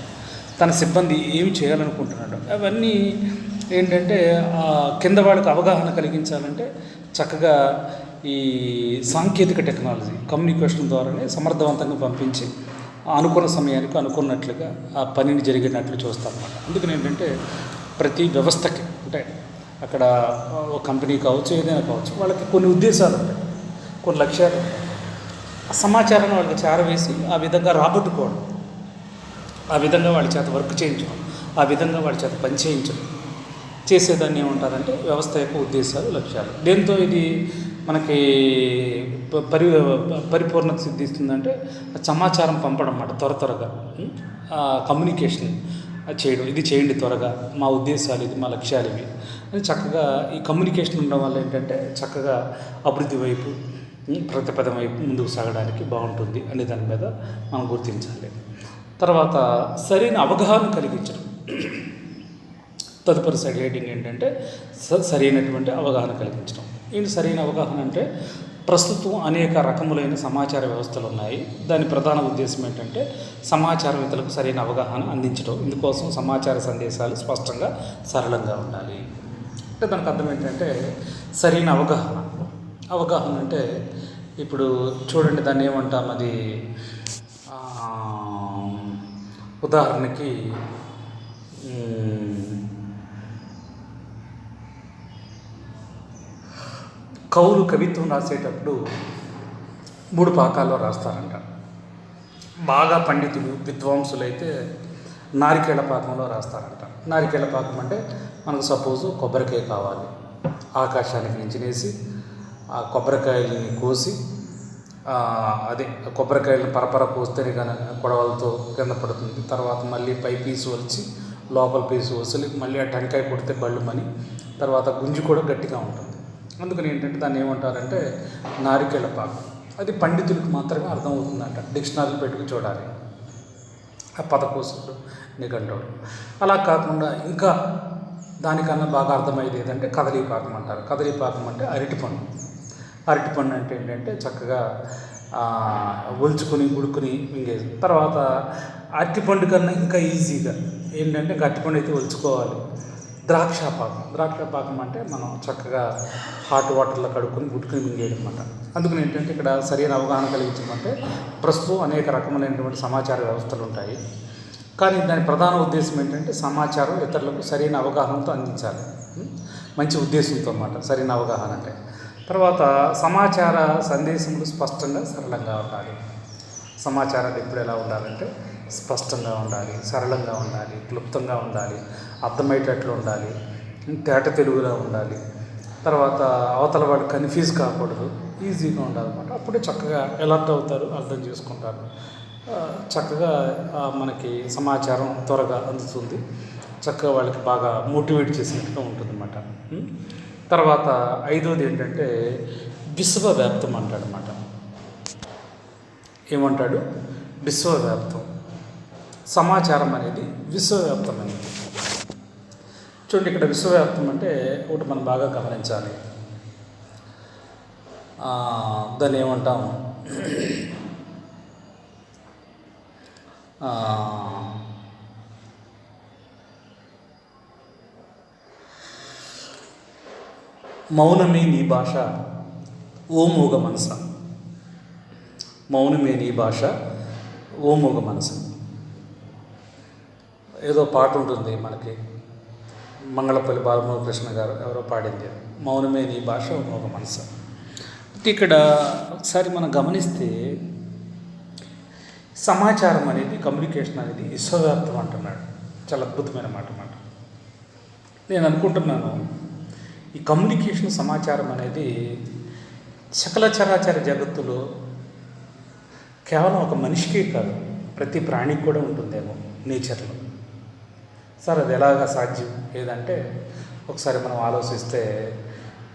S1: తన సిబ్బంది ఏమి చేయాలనుకుంటున్నాడు, అవన్నీ ఏంటంటే కింద వాళ్ళకి అవగాహన కలిగించాలంటే చక్కగా ఈ సాంకేతిక టెక్నాలజీ, కమ్యూనికేషన్ ద్వారానే సమర్థవంతంగా పంపించి అనుకున్న సమయానికి అనుకున్నట్లుగా ఆ పనిని జరిగినట్లు చూస్తారన్నమాట. అందుకని ఏంటంటే ప్రతి వ్యవస్థకి, అంటే అక్కడ ఒక కంపెనీ కావచ్చు, ఏదైనా కావచ్చు, వాళ్ళకి కొన్ని ఉద్దేశాలు ఉంటాయి, కొన్ని లక్ష్యాలు ఉంటాయి. ఆ సమాచారాన్ని వాళ్ళకి చేరవేసి ఆ విధంగా రాబట్టుకోవడం, ఆ విధంగా వాళ్ళ చేత వర్క్ చేయించడం, ఆ విధంగా వాళ్ళ చేత పని చేయించడం, చేసేదాన్ని ఏమంటారంటే వ్యవస్థ యొక్క ఉద్దేశాలు, లక్ష్యాలు. దేంతో ఇది మనకి పరిపూర్ణత సిద్ధిస్తుందంటే సమాచారం పంపడం అన్నమాట, త్వరగా కమ్యూనికేషన్ చేయడం, ఇది చేయండి త్వరగా, మా ఉద్దేశాలు ఇది, మా లక్ష్యాలు ఇవి అని చక్కగా ఈ కమ్యూనికేషన్ ఉండడం వల్ల ఏంటంటే చక్కగా అభివృద్ధి వైపు, ప్రతిపదం వైపు ముందుకు సాగడానికి బాగుంటుంది అనే దాని మీద మనం గుర్తించాలి. తర్వాత సరైన అవగాహన కలిగించడం. తదుపరి సైడ్ హెడ్డింగ్ ఏంటంటే సరైనటువంటి అవగాహన కలిగించడం. ఏంటి సరైన అవగాహన అంటే, ప్రస్తుతం అనేక రకములైన సమాచార వ్యవస్థలు ఉన్నాయి. దాని ప్రధాన ఉద్దేశం ఏంటంటే సమాచారవేత్తలకు సరైన అవగాహన అందించడం. ఇందుకోసం సమాచార సందేశాలు స్పష్టంగా, సరళంగా ఉండాలి. అంటే దానికి అర్థం ఏంటంటే సరైన అవగాహన అంటే, ఇప్పుడు చూడండి, దాన్ని ఏమంటాం, అది ఉదాహరణకి కవులు కవిత్వం రాసేటప్పుడు 3 పాకాల్లో రాస్తారంట. బాగా పండితులు, విద్వాంసులు అయితే నారికేళ పాకంలో రాస్తారంట. నారికేళ పాకం అంటే మనకు సపోజు కొబ్బరికాయ కావాలి, ఆకాశానికి నించినేసి ఆ కొబ్బరికాయలని కోసి, అదే కొబ్బరికాయలను పరపర కోస్తేనే కానీ కొడవలతో కింద పడుతుంది. తర్వాత మళ్ళీ పై పీసు వలిచి లోపల పీసు వసలి మళ్ళీ ఆ టెంకాయ కొడితే బళ్ళుమని, తర్వాత గుంజి కూడా గట్టిగా ఉంటుంది. అందుకని ఏంటంటే దాన్ని ఏమంటారంటే నారికేళ పాకం. అది పండితులకు మాత్రమే అర్థమవుతుందంట. డిక్షనరీలు పెట్టుకు చూడాలి, ఆ పదకోశుడు, నిఘంటువులు. అలా కాకుండా ఇంకా దానికన్నా బాగా అర్థమయ్యేది ఏదంటే కదలీపాకం అంటారు. కదలీపాకం అంటే అరటిపండు అంటే ఏంటంటే చక్కగా ఒలుచుకొని గుడుకుని మింగేది. తర్వాత అరటిపండు కన్నా ఇంకా ఈజీగా ఏంటంటే ఇంకా అరటిపండు అయితే ఒలుచుకోవాలి. ద్రాక్షపాకం అంటే మనం చక్కగా హాట్ వాటర్లో కడుక్కొని గుట్టుకుని మింగేయడం అనమాట. అందుకని ఏంటంటే ఇక్కడ సరైన అవగాహన కలిగించమంటే ప్రస్తుతం అనేక రకములైనటువంటి సమాచార వ్యవస్థలు ఉంటాయి. కానీ దాని ప్రధాన ఉద్దేశం ఏంటంటే సమాచారం ఇతరులకు సరైన అవగాహనతో అందించాలి. మంచి ఉద్దేశంతో అన్నమాట సరైన అవగాహన అంటే. తర్వాత సమాచార సందేశములు స్పష్టంగా సరళంగా ఉండాలి. సమాచారాలు ఎప్పుడు ఎలా ఉండాలంటే స్పష్టంగా ఉండాలి, సరళంగా ఉండాలి, క్లుప్తంగా ఉండాలి, అర్థమయ్యేటట్లు ఉండాలి, తేట తెలుగులో ఉండాలి. తర్వాత అవతల వాడు కన్ఫ్యూజ్ కాకూడదు, ఈజీగా ఉండాలన్నమాట. అప్పుడే చక్కగా అలర్ట్ అవుతారు, అర్థం చేసుకుంటారు. చక్కగా మనకి సమాచారం త్వరగా అందుతుంది. చక్కగా వాళ్ళకి బాగా మోటివేట్ చేసినట్టుగా ఉంటుందన్నమాట. తర్వాత 5వది ఏంటంటే విశ్వవ్యాప్తం అంటాడనమాట. ఏమంటాడు? విశ్వవ్యాప్తం. సమాచారం అనేది విశ్వవ్యాప్తమైనది. చూడండి, ఇక్కడ విశ్వవ్యాప్తం అంటే ఒకటి మనం బాగా గమనించాలి. దాన్ని ఏమంటాం? మౌనమే నీ భాష ఓ మూగ మనస. మౌనమే నీ భాష ఓ మూగ మనసు. ఏదో పాట ఉంటుంది మనకి, మంగళపల్లి బాలమురళీకృష్ణ గారు ఎవరో పాడింది, మౌనమే నీ భాష ఓ మూగ మనసు. ఇక్కడ ఒకసారి మనం గమనిస్తే సమాచారం అనేది, కమ్యూనికేషన్ అనేది విశ్వవ్యాప్తం అంటున్నాడు. చాలా అద్భుతమైన మాట అన్నమాట. నేను అనుకుంటున్నాను ఈ కమ్యూనికేషన్, సమాచారం అనేది సకల చరాచర జగత్తులో కేవలం ఒక మనిషికే కాదు, ప్రతి ప్రాణికి కూడా ఉంటుందేమో నేచర్లో. సార్ అది ఎలాగా సాధ్యం ఏదంటే ఒకసారి మనం ఆలోచిస్తే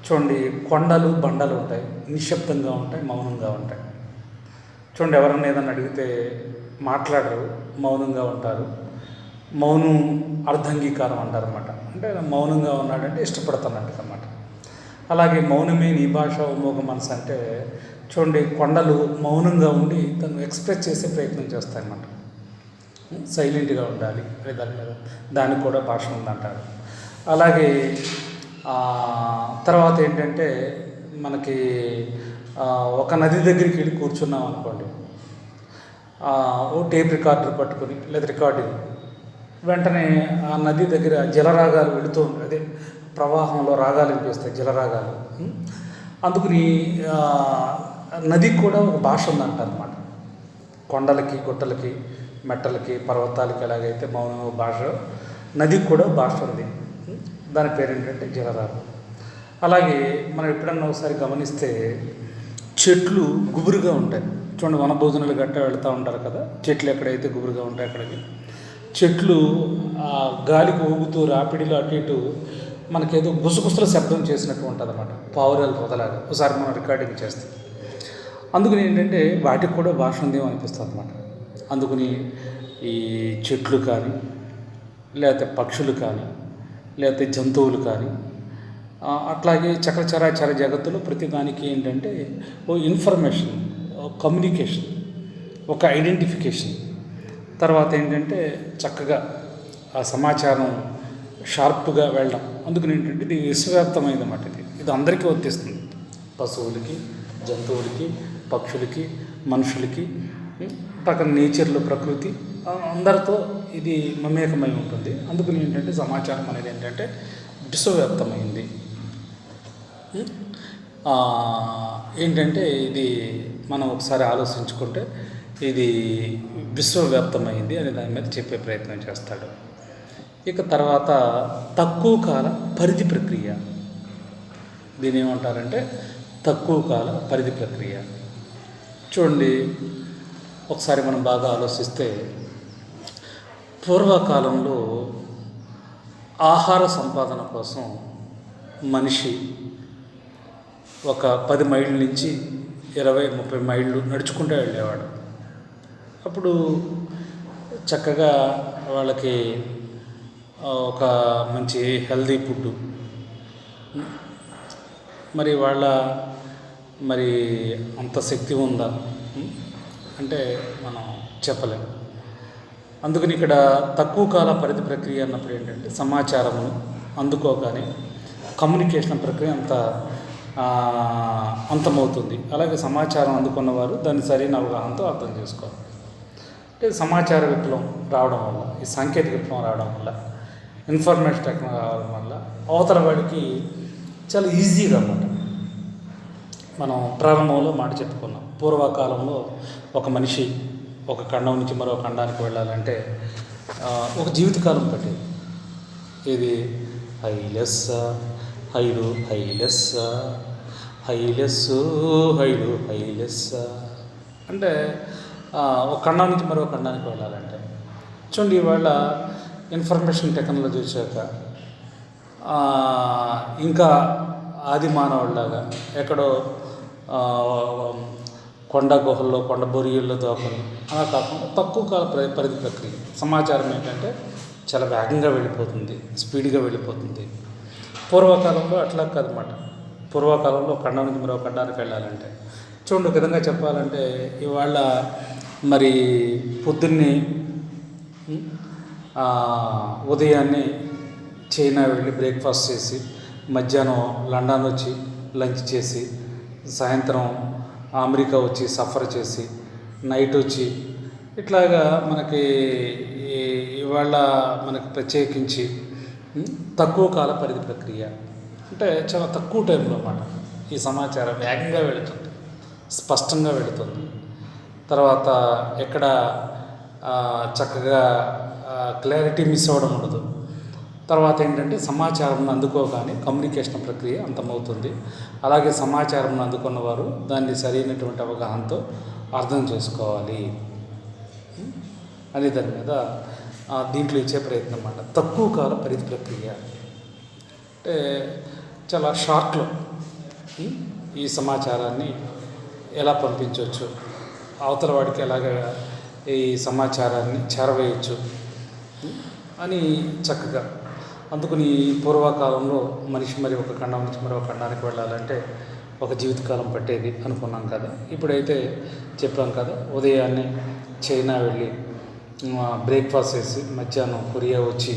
S1: చూడండి, కొండలు బండలు ఉంటాయి, నిశ్శబ్దంగా ఉంటాయి, మౌనంగా ఉంటాయి. చూడండి, ఎవరన్నా ఏదన్నా అడిగితే మాట్లాడరు, మౌనంగా ఉంటారు. మౌనం అర్ధంగీకారం అంటారన్నమాట. అంటే మౌనంగా ఉన్నాడంటే ఇష్టపడుతున్నట్టు అన్నమాట. అలాగే మౌనమే నీ భాష ఓ మూగ మనసు అంటే చూడండి, కొండలు మౌనంగా ఉండి తను ఎక్స్ప్రెస్ చేసే ప్రయత్నం చేస్తాయన్నమాట. సైలెంట్గా ఉండాలి దాని మీద, దానికి కూడా భాష ఉందంటారు. అలాగే తర్వాత ఏంటంటే మనకి ఒక నది దగ్గరికి వెళ్ళి కూర్చున్నాం అనుకోండి, ఓ టేప్ రికార్డర్ పట్టుకొని లేదా రికార్డింగ్, వెంటనే ఆ నది దగ్గర జలరాగాలు వెళుతూ ఉంటాయి, అదే ప్రవాహంలో రాగాలు వినిపిస్తాయి, జలరాగాలు. అందుకని నదికి కూడా ఒక భాష ఉందంటారు అన్నమాట. కొండలకి, గుట్టలకి, మెట్టలకి, పర్వతాలకి ఎలాగైతే మౌనం భాష, నదికి కూడా భాష ఉంది. దాని పేరు ఏంటంటే జలరాగం. అలాగే మనం ఎప్పుడన్నా ఒకసారి గమనిస్తే చెట్లు గుబురుగా ఉంటాయి. చూడండి, వనభోజనాలు గట్ట వెళ్తూ ఉంటారు కదా, చెట్లు ఎక్కడైతే గుబురుగా ఉంటాయి అక్కడికి చెట్లు గాలికి ఊగుతూ రాపిడిలో అటు ఇటు మనకేదో గుసగుసల శబ్దం చేసినట్టు ఉంటుంది అన్నమాట, పావురాలు వదలాగా ఒకసారి మనం రికార్డింగ్ చేస్తాం. అందుకని ఏంటంటే వాటికి కూడా భాష ఉందేమో అనిపిస్తుంది అన్నమాట. అందుకని ఈ చెట్లు కానీ, లేకపోతే పక్షులు కానీ, లేకపోతే జంతువులు కానీ, అట్లాగే చరాచర జగత్తులో ప్రతి దానికి ఏంటంటే ఓ ఇన్ఫర్మేషన్, కమ్యూనికేషన్, ఒక ఐడెంటిఫికేషన్. తర్వాత ఏంటంటే చక్కగా ఆ సమాచారం షార్ప్గా వెళ్ళడం. అందుకని ఏంటంటే ఇది విశ్వవ్యాప్తమైంది అన్నమాట. ఇది అందరికీ వర్తిస్తుంది, పశువులకి, జంతువులకి, పక్షులకి, మనుషులకి, పక్కన నేచర్లో ప్రకృతి అందరితో ఇది మమేకమై ఉంటుంది. అందుకని ఏంటంటే సమాచారం అనేది ఏంటంటే విశ్వవ్యాప్తమైంది. ఏంటంటే ఇది మనం ఒకసారి ఆలోచించుకుంటే ఇది విశ్వవ్యాప్తమైంది అనే దాని మీద చెప్పే ప్రయత్నం చేస్తాడు. ఇక తర్వాత తక్కువ కాల పరిధి ప్రక్రియ. దీని ఏమంటారంటే తక్కువ కాల పరిధి ప్రక్రియ. చూడండి, ఒకసారి మనం బాగా ఆలోచిస్తే పూర్వకాలంలో ఆహార సంపాదన కోసం మనిషి ఒక 10 మైళ్ళ నుంచి 20-30 మైళ్ళు నడుచుకుంటూ వెళ్ళేవాడు. అప్పుడు చక్కగా వాళ్ళకి ఒక మంచి హెల్దీ ఫుడ్, మరి వాళ్ళ మరి అంత శక్తి ఉందా, ఉం? అంటే మనం చెప్పలేం. అందుకని ఇక్కడ తక్కువ కాల పరిధి ప్రక్రియ అన్నప్పుడు ఏంటంటే సమాచారమును అందుకోగానే కమ్యూనికేషన్ ప్రక్రియ అంతమవుతుంది. అలాగే సమాచారం అందుకున్నవారు దాన్ని సరైన అవగాహనతో అర్థం చేసుకోవాలి. అంటే సమాచార విప్లవం రావడం వల్ల, ఈ సాంకేతిక విప్లవం రావడం వల్ల, ఇన్ఫర్మేషన్ టెక్నాలజీ రావడం వల్ల అవతల వాడికి చాలా ఈజీగా అన్నమాట. మనం ప్రారంభంలో మాట చెప్పుకున్నాం, పూర్వకాలంలో ఒక మనిషి ఒక ఖండం నుంచి మరో ఖండానికి వెళ్ళాలంటే ఒక జీవితకాలం పట్టేది. ఇది హైలెస్స హైలు హైలెస్స హైలెస్సు హైలు హైలెస్స అంటే ఒక ఖండం నుంచి మరో ఖండానికి వెళ్ళాలంటే. చూడండి, ఇవాళ ఇన్ఫర్మేషన్ టెక్నాలజీ వచ్చాక ఇంకా ఆది మానవుడిలాగా ఎక్కడో కొండ గుహల్లో కొండ బొరియల్లో దాక్కుని అలా కాకుండా తక్కువ కాల పరిధి ప్రక్రియ సమాచారం ఏంటంటే చాలా వేగంగా వెళ్ళిపోతుంది, స్పీడ్గా వెళ్ళిపోతుంది. పూర్వకాలంలో అట్లా కాదన్నమాట. పూర్వకాలంలో ఖండం నుంచి మరో ఖండానికి వెళ్ళాలంటే చూడండి, ఒక విధంగా చెప్పాలంటే ఇవాళ మరి పొద్దున్నే ఉదయాన్నే చైనా వెళ్ళి బ్రేక్ఫాస్ట్ చేసి, మధ్యాహ్నం లండన్ వచ్చి లంచ్ చేసి, సాయంత్రం అమెరికా వచ్చి సఫర్ చేసి, నైట్ వచ్చి ఇట్లాగా మనకి ఇవాళ మనకి ప్రత్యేకించి తక్కువ కాల పరిధి ప్రక్రియ అంటే చాలా తక్కువ టైంలో అన్నమాట ఈ సమాచారం వేగంగా వెళుతుంది, స్పష్టంగా వెళుతుంది. తర్వాత ఎక్కడ చక్కగా క్లారిటీ మిస్ అవ్వడం ఉండదు. తర్వాత ఏంటంటే సమాచారం అందుకోగానే కమ్యూనికేషన్ ప్రక్రియ అంతమవుతుంది. అలాగే సమాచారం అందుకున్నవారు దాన్ని సరైనటువంటి అవగాహనతో అర్థం చేసుకోవాలి అనే దాని మీద దీంట్లో ఇచ్చే ప్రయత్నం అన్నమాట. తక్కువ కాల పరిధి ప్రక్రియ అంటే చాలా షార్ట్లో ఈ సమాచారాన్ని ఎలా పంపించవచ్చు, అవతల వాడికి ఎలాగ ఈ సమాచారాన్ని చేరవేయచ్చు అని చక్కగా. అందుకని పూర్వకాలంలో మనిషి మరి ఒక ఖండం నుంచి మరో ఖండానికి వెళ్ళాలంటే ఒక జీవితకాలం పట్టేది అనుకున్నాం కదా. ఇప్పుడైతే చెప్పాం కదా, ఉదయాన్నే చైనా వెళ్ళి బ్రేక్ఫాస్ట్ చేసి, మధ్యాహ్నం కొరియా వచ్చి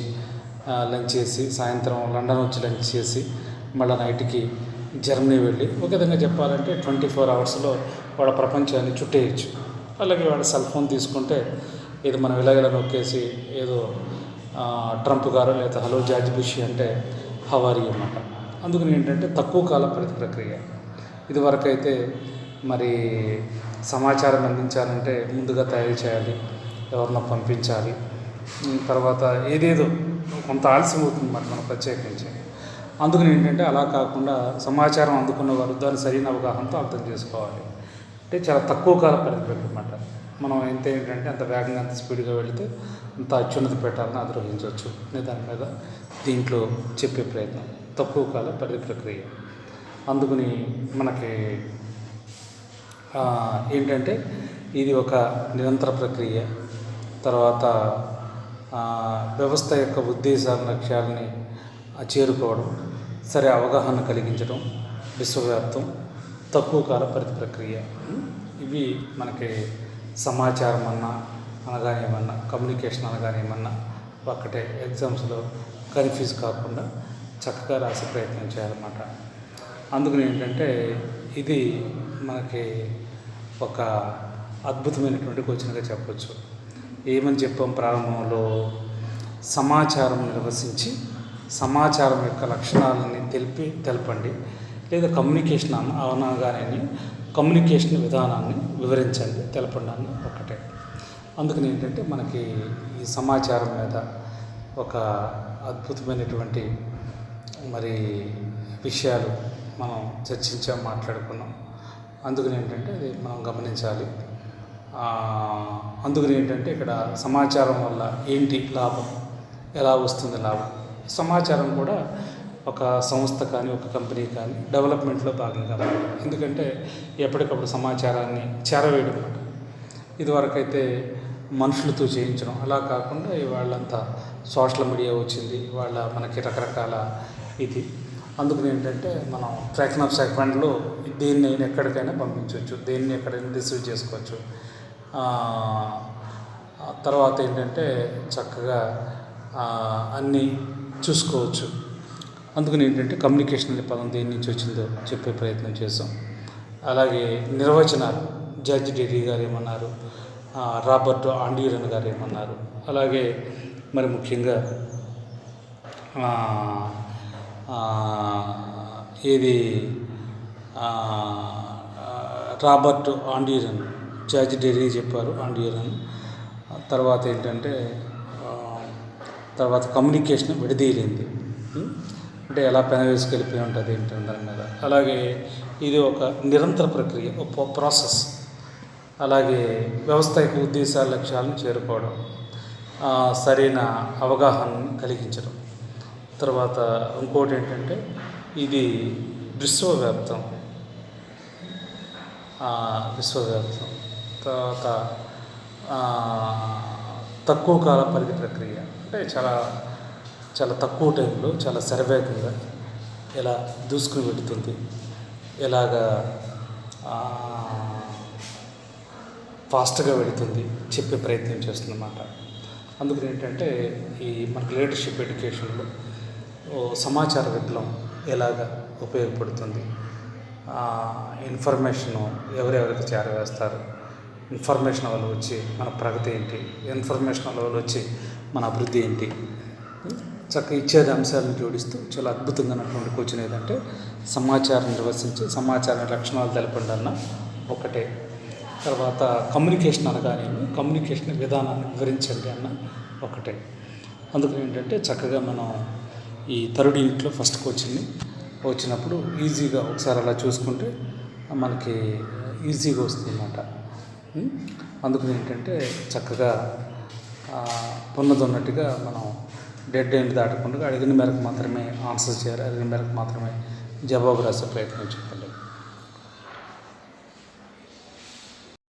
S1: లంచ్ చేసి, సాయంత్రం లండన్ వచ్చి లంచ్ చేసి, మళ్ళీ నైట్కి జర్మనీ వెళ్ళి, ఒక విధంగా చెప్పాలంటే 24 అవర్స్లో వాడు ప్రపంచాన్ని చుట్టేయచ్చు. అలాగే వాడు సెల్ ఫోన్ తీసుకుంటే ఇది మనం ఇలాగ నొక్కేసి ఏదో ట్రంప్ గారు లేదా హలో జార్జ్ బుష్ అంటే హవారీ అన్నమాట. అందుకని ఏంటంటే తక్కువ కాల పరిధి ప్రక్రియ. ఇదివరకైతే మరి సమాచారం అందించాలంటే ముందుగా తయారు చేయాలి, ఎవరినో పంపించాలి, తర్వాత ఏదేదో కొంత ఆలస్యం అవుతుంది అన్నమాట మనం ప్రత్యేకించి. అందుకని ఏంటంటే అలా కాకుండా సమాచారం అందుకున్న వారు దాన్ని సరైన అవగాహనతో అర్థం చేసుకోవాలి. అంటే చాలా తక్కువ కాల పరిధి అన్నమాట. మనం ఎంత ఏంటంటే అంత వేగంగా అంత స్పీడ్గా వెళితే అంత అత్యున్నత పెట్టాలని అధిరోహించవచ్చు అనే దాని మీద దీంట్లో చెప్పే ప్రయత్నం తక్కువ కాల పరిధి ప్రక్రియ. అందుకని మనకి ఏంటంటే ఇది ఒక నిరంతర ప్రక్రియ. తర్వాత వ్యవస్థ యొక్క ఉద్దేశాల లక్ష్యాలని చేరుకోవడం, సరే అవగాహన కలిగించడం, విశ్వవ్యాప్తం, తక్కువ కాల పరిధి ప్రక్రియ. ఇవి మనకి సమాచారం అనగానేమన్నా, కమ్యూనికేషన్ అనగానేమన్నా ఒక్కటే. ఎగ్జామ్స్లో కన్ఫ్యూజ్ కాకుండా చక్కగా రాసే ప్రయత్నం చేయాలన్నమాట. అందుకని ఏంటంటే ఇది మనకి ఒక అద్భుతమైనటువంటి క్వశ్చన్గా చెప్పవచ్చు. ఏమని చెప్పాం ప్రారంభంలో, సమాచారం నిర్వచించి సమాచారం యొక్క లక్షణాలని తెలపండి, లేదా కమ్యూనికేషన్ అనగానే కమ్యూనికేషన్ విధానాన్ని వివరించండి, తెలపండి అని ఒకటే. అందుకని ఏంటంటే మనకి ఈ సమాచారం మీద ఒక అద్భుతమైనటువంటి మరి విషయాలు మనం చర్చించాం, మాట్లాడుకున్నాం. అందుకని ఏంటంటే అది మనం గమనించాలి. అందుకని ఏంటంటే ఇక్కడ సమాచారం వల్ల ఏంటి లాభం, ఎలా వస్తుంది లాభం. సమాచారం కూడా ఒక సంస్థ కానీ ఒక కంపెనీ కానీ డెవలప్మెంట్లో భాగంగా. ఎందుకంటే ఎప్పటికప్పుడు సమాచారాన్ని చేరవేయడం అన్నమాట. ఇదివరకైతే మనుషులతో చేయించడం, అలా కాకుండా ఇవాళంతా సోషల్ మీడియా వచ్చింది. ఇవాళ మనకి రకరకాల ఇది అందుకని ఏంటంటే మనం ఫ్రాక్షన్ ఆఫ్ సెకండ్లో దేన్ని ఎక్కడికైనా పంపించవచ్చు, దేన్ని ఎక్కడైనా రిసీవ్ చేసుకోవచ్చు. తర్వాత ఏంటంటే చక్కగా అన్నీ చూసుకోవచ్చు. అందుకని ఏంటంటే కమ్యూనికేషన్ అనే పదం దేని నుంచి వచ్చిందో చెప్పే ప్రయత్నం చేసాం. అలాగే నిర్వచనాలు జార్జ్ డెర్రీ గారు ఏమన్నారు, రాబర్ట్ ఆండ్యూరన్ గారు ఏమన్నారు, అలాగే మరి ముఖ్యంగా ఇది రాబర్ట్ ఆండ్యూరన్, జార్జ్ డెర్రీ చెప్పారు ఆండ్యూరన్. తర్వాత ఏంటంటే తర్వాత కమ్యూనికేషన్ విడదీయలేంది, అంటే ఎలా పెనవేసుకెళ్ళిపోయి ఉంటుంది ఏంటంటే దాని మీద. అలాగే ఇది ఒక నిరంతర ప్రక్రియ, ఒక ప్రాసెస్. అలాగే వ్యవస్థాయక ఉద్దేశాల లక్ష్యాలను చేరుకోవడం, సరైన అవగాహనను కలిగించడం. తర్వాత ఇంకోటి ఏంటంటే ఇది విశ్వవ్యాప్తం. తర్వాత తక్కువ కాల పరిధి ప్రక్రియ, అంటే చాలా చాలా తక్కువ టైంలో చాలా శరవేగంగా ఎలా దూసుకుని పెడుతుంది, ఎలాగా ఫాస్ట్గా వెళుతుంది చెప్పే ప్రయత్నం చేస్తుందన్నమాట. అందుకని ఏంటంటే ఈ మనకి లీడర్షిప్ ఎడ్యుకేషన్లో సమాచార విప్లవం ఎలాగ ఉపయోగపడుతుంది, ఇన్ఫర్మేషను ఎవరెవరికి చేరవేస్తారు, ఇన్ఫర్మేషన్ వల్ల వచ్చి మన ప్రగతి ఏంటి, ఇన్ఫర్మేషన్ వల్ల వచ్చి మన అభివృద్ధి ఏంటి, చక్కగా ఇచ్చేది అంశాలను జోడిస్తూ చాలా అద్భుతంగా ఉన్నటువంటి క్వశ్చన్ ఏదంటే సమాచారం నిర్వచించి సమాచార లక్షణాలు తెలపండి అన్న ఒకటే. తర్వాత కమ్యూనికేషన్ అనగానేమి, కమ్యూనికేషన్ విధానాన్ని వివరించండి అన్న ఒకటే. అందుకని ఏంటంటే చక్కగా మనం ఈ థర్డ్ యూనిట్లో ఫస్ట్ క్వశ్చన్ని వచ్చినప్పుడు ఈజీగా ఒకసారి అలా చూసుకుంటే మనకి ఈజీగా వస్తుందన్నమాట. అందుకని ఏంటంటే చక్కగా ఉన్నదన్నట్టుగా మనం డెడ్ ఎండ్ దాటకుండా అడిగిన మేరకు మాత్రమే ఆన్సర్ చేయాలి, అడిగిన మేరకు మాత్రమే జవాబు రాసే ప్రయత్నం చేయాలి.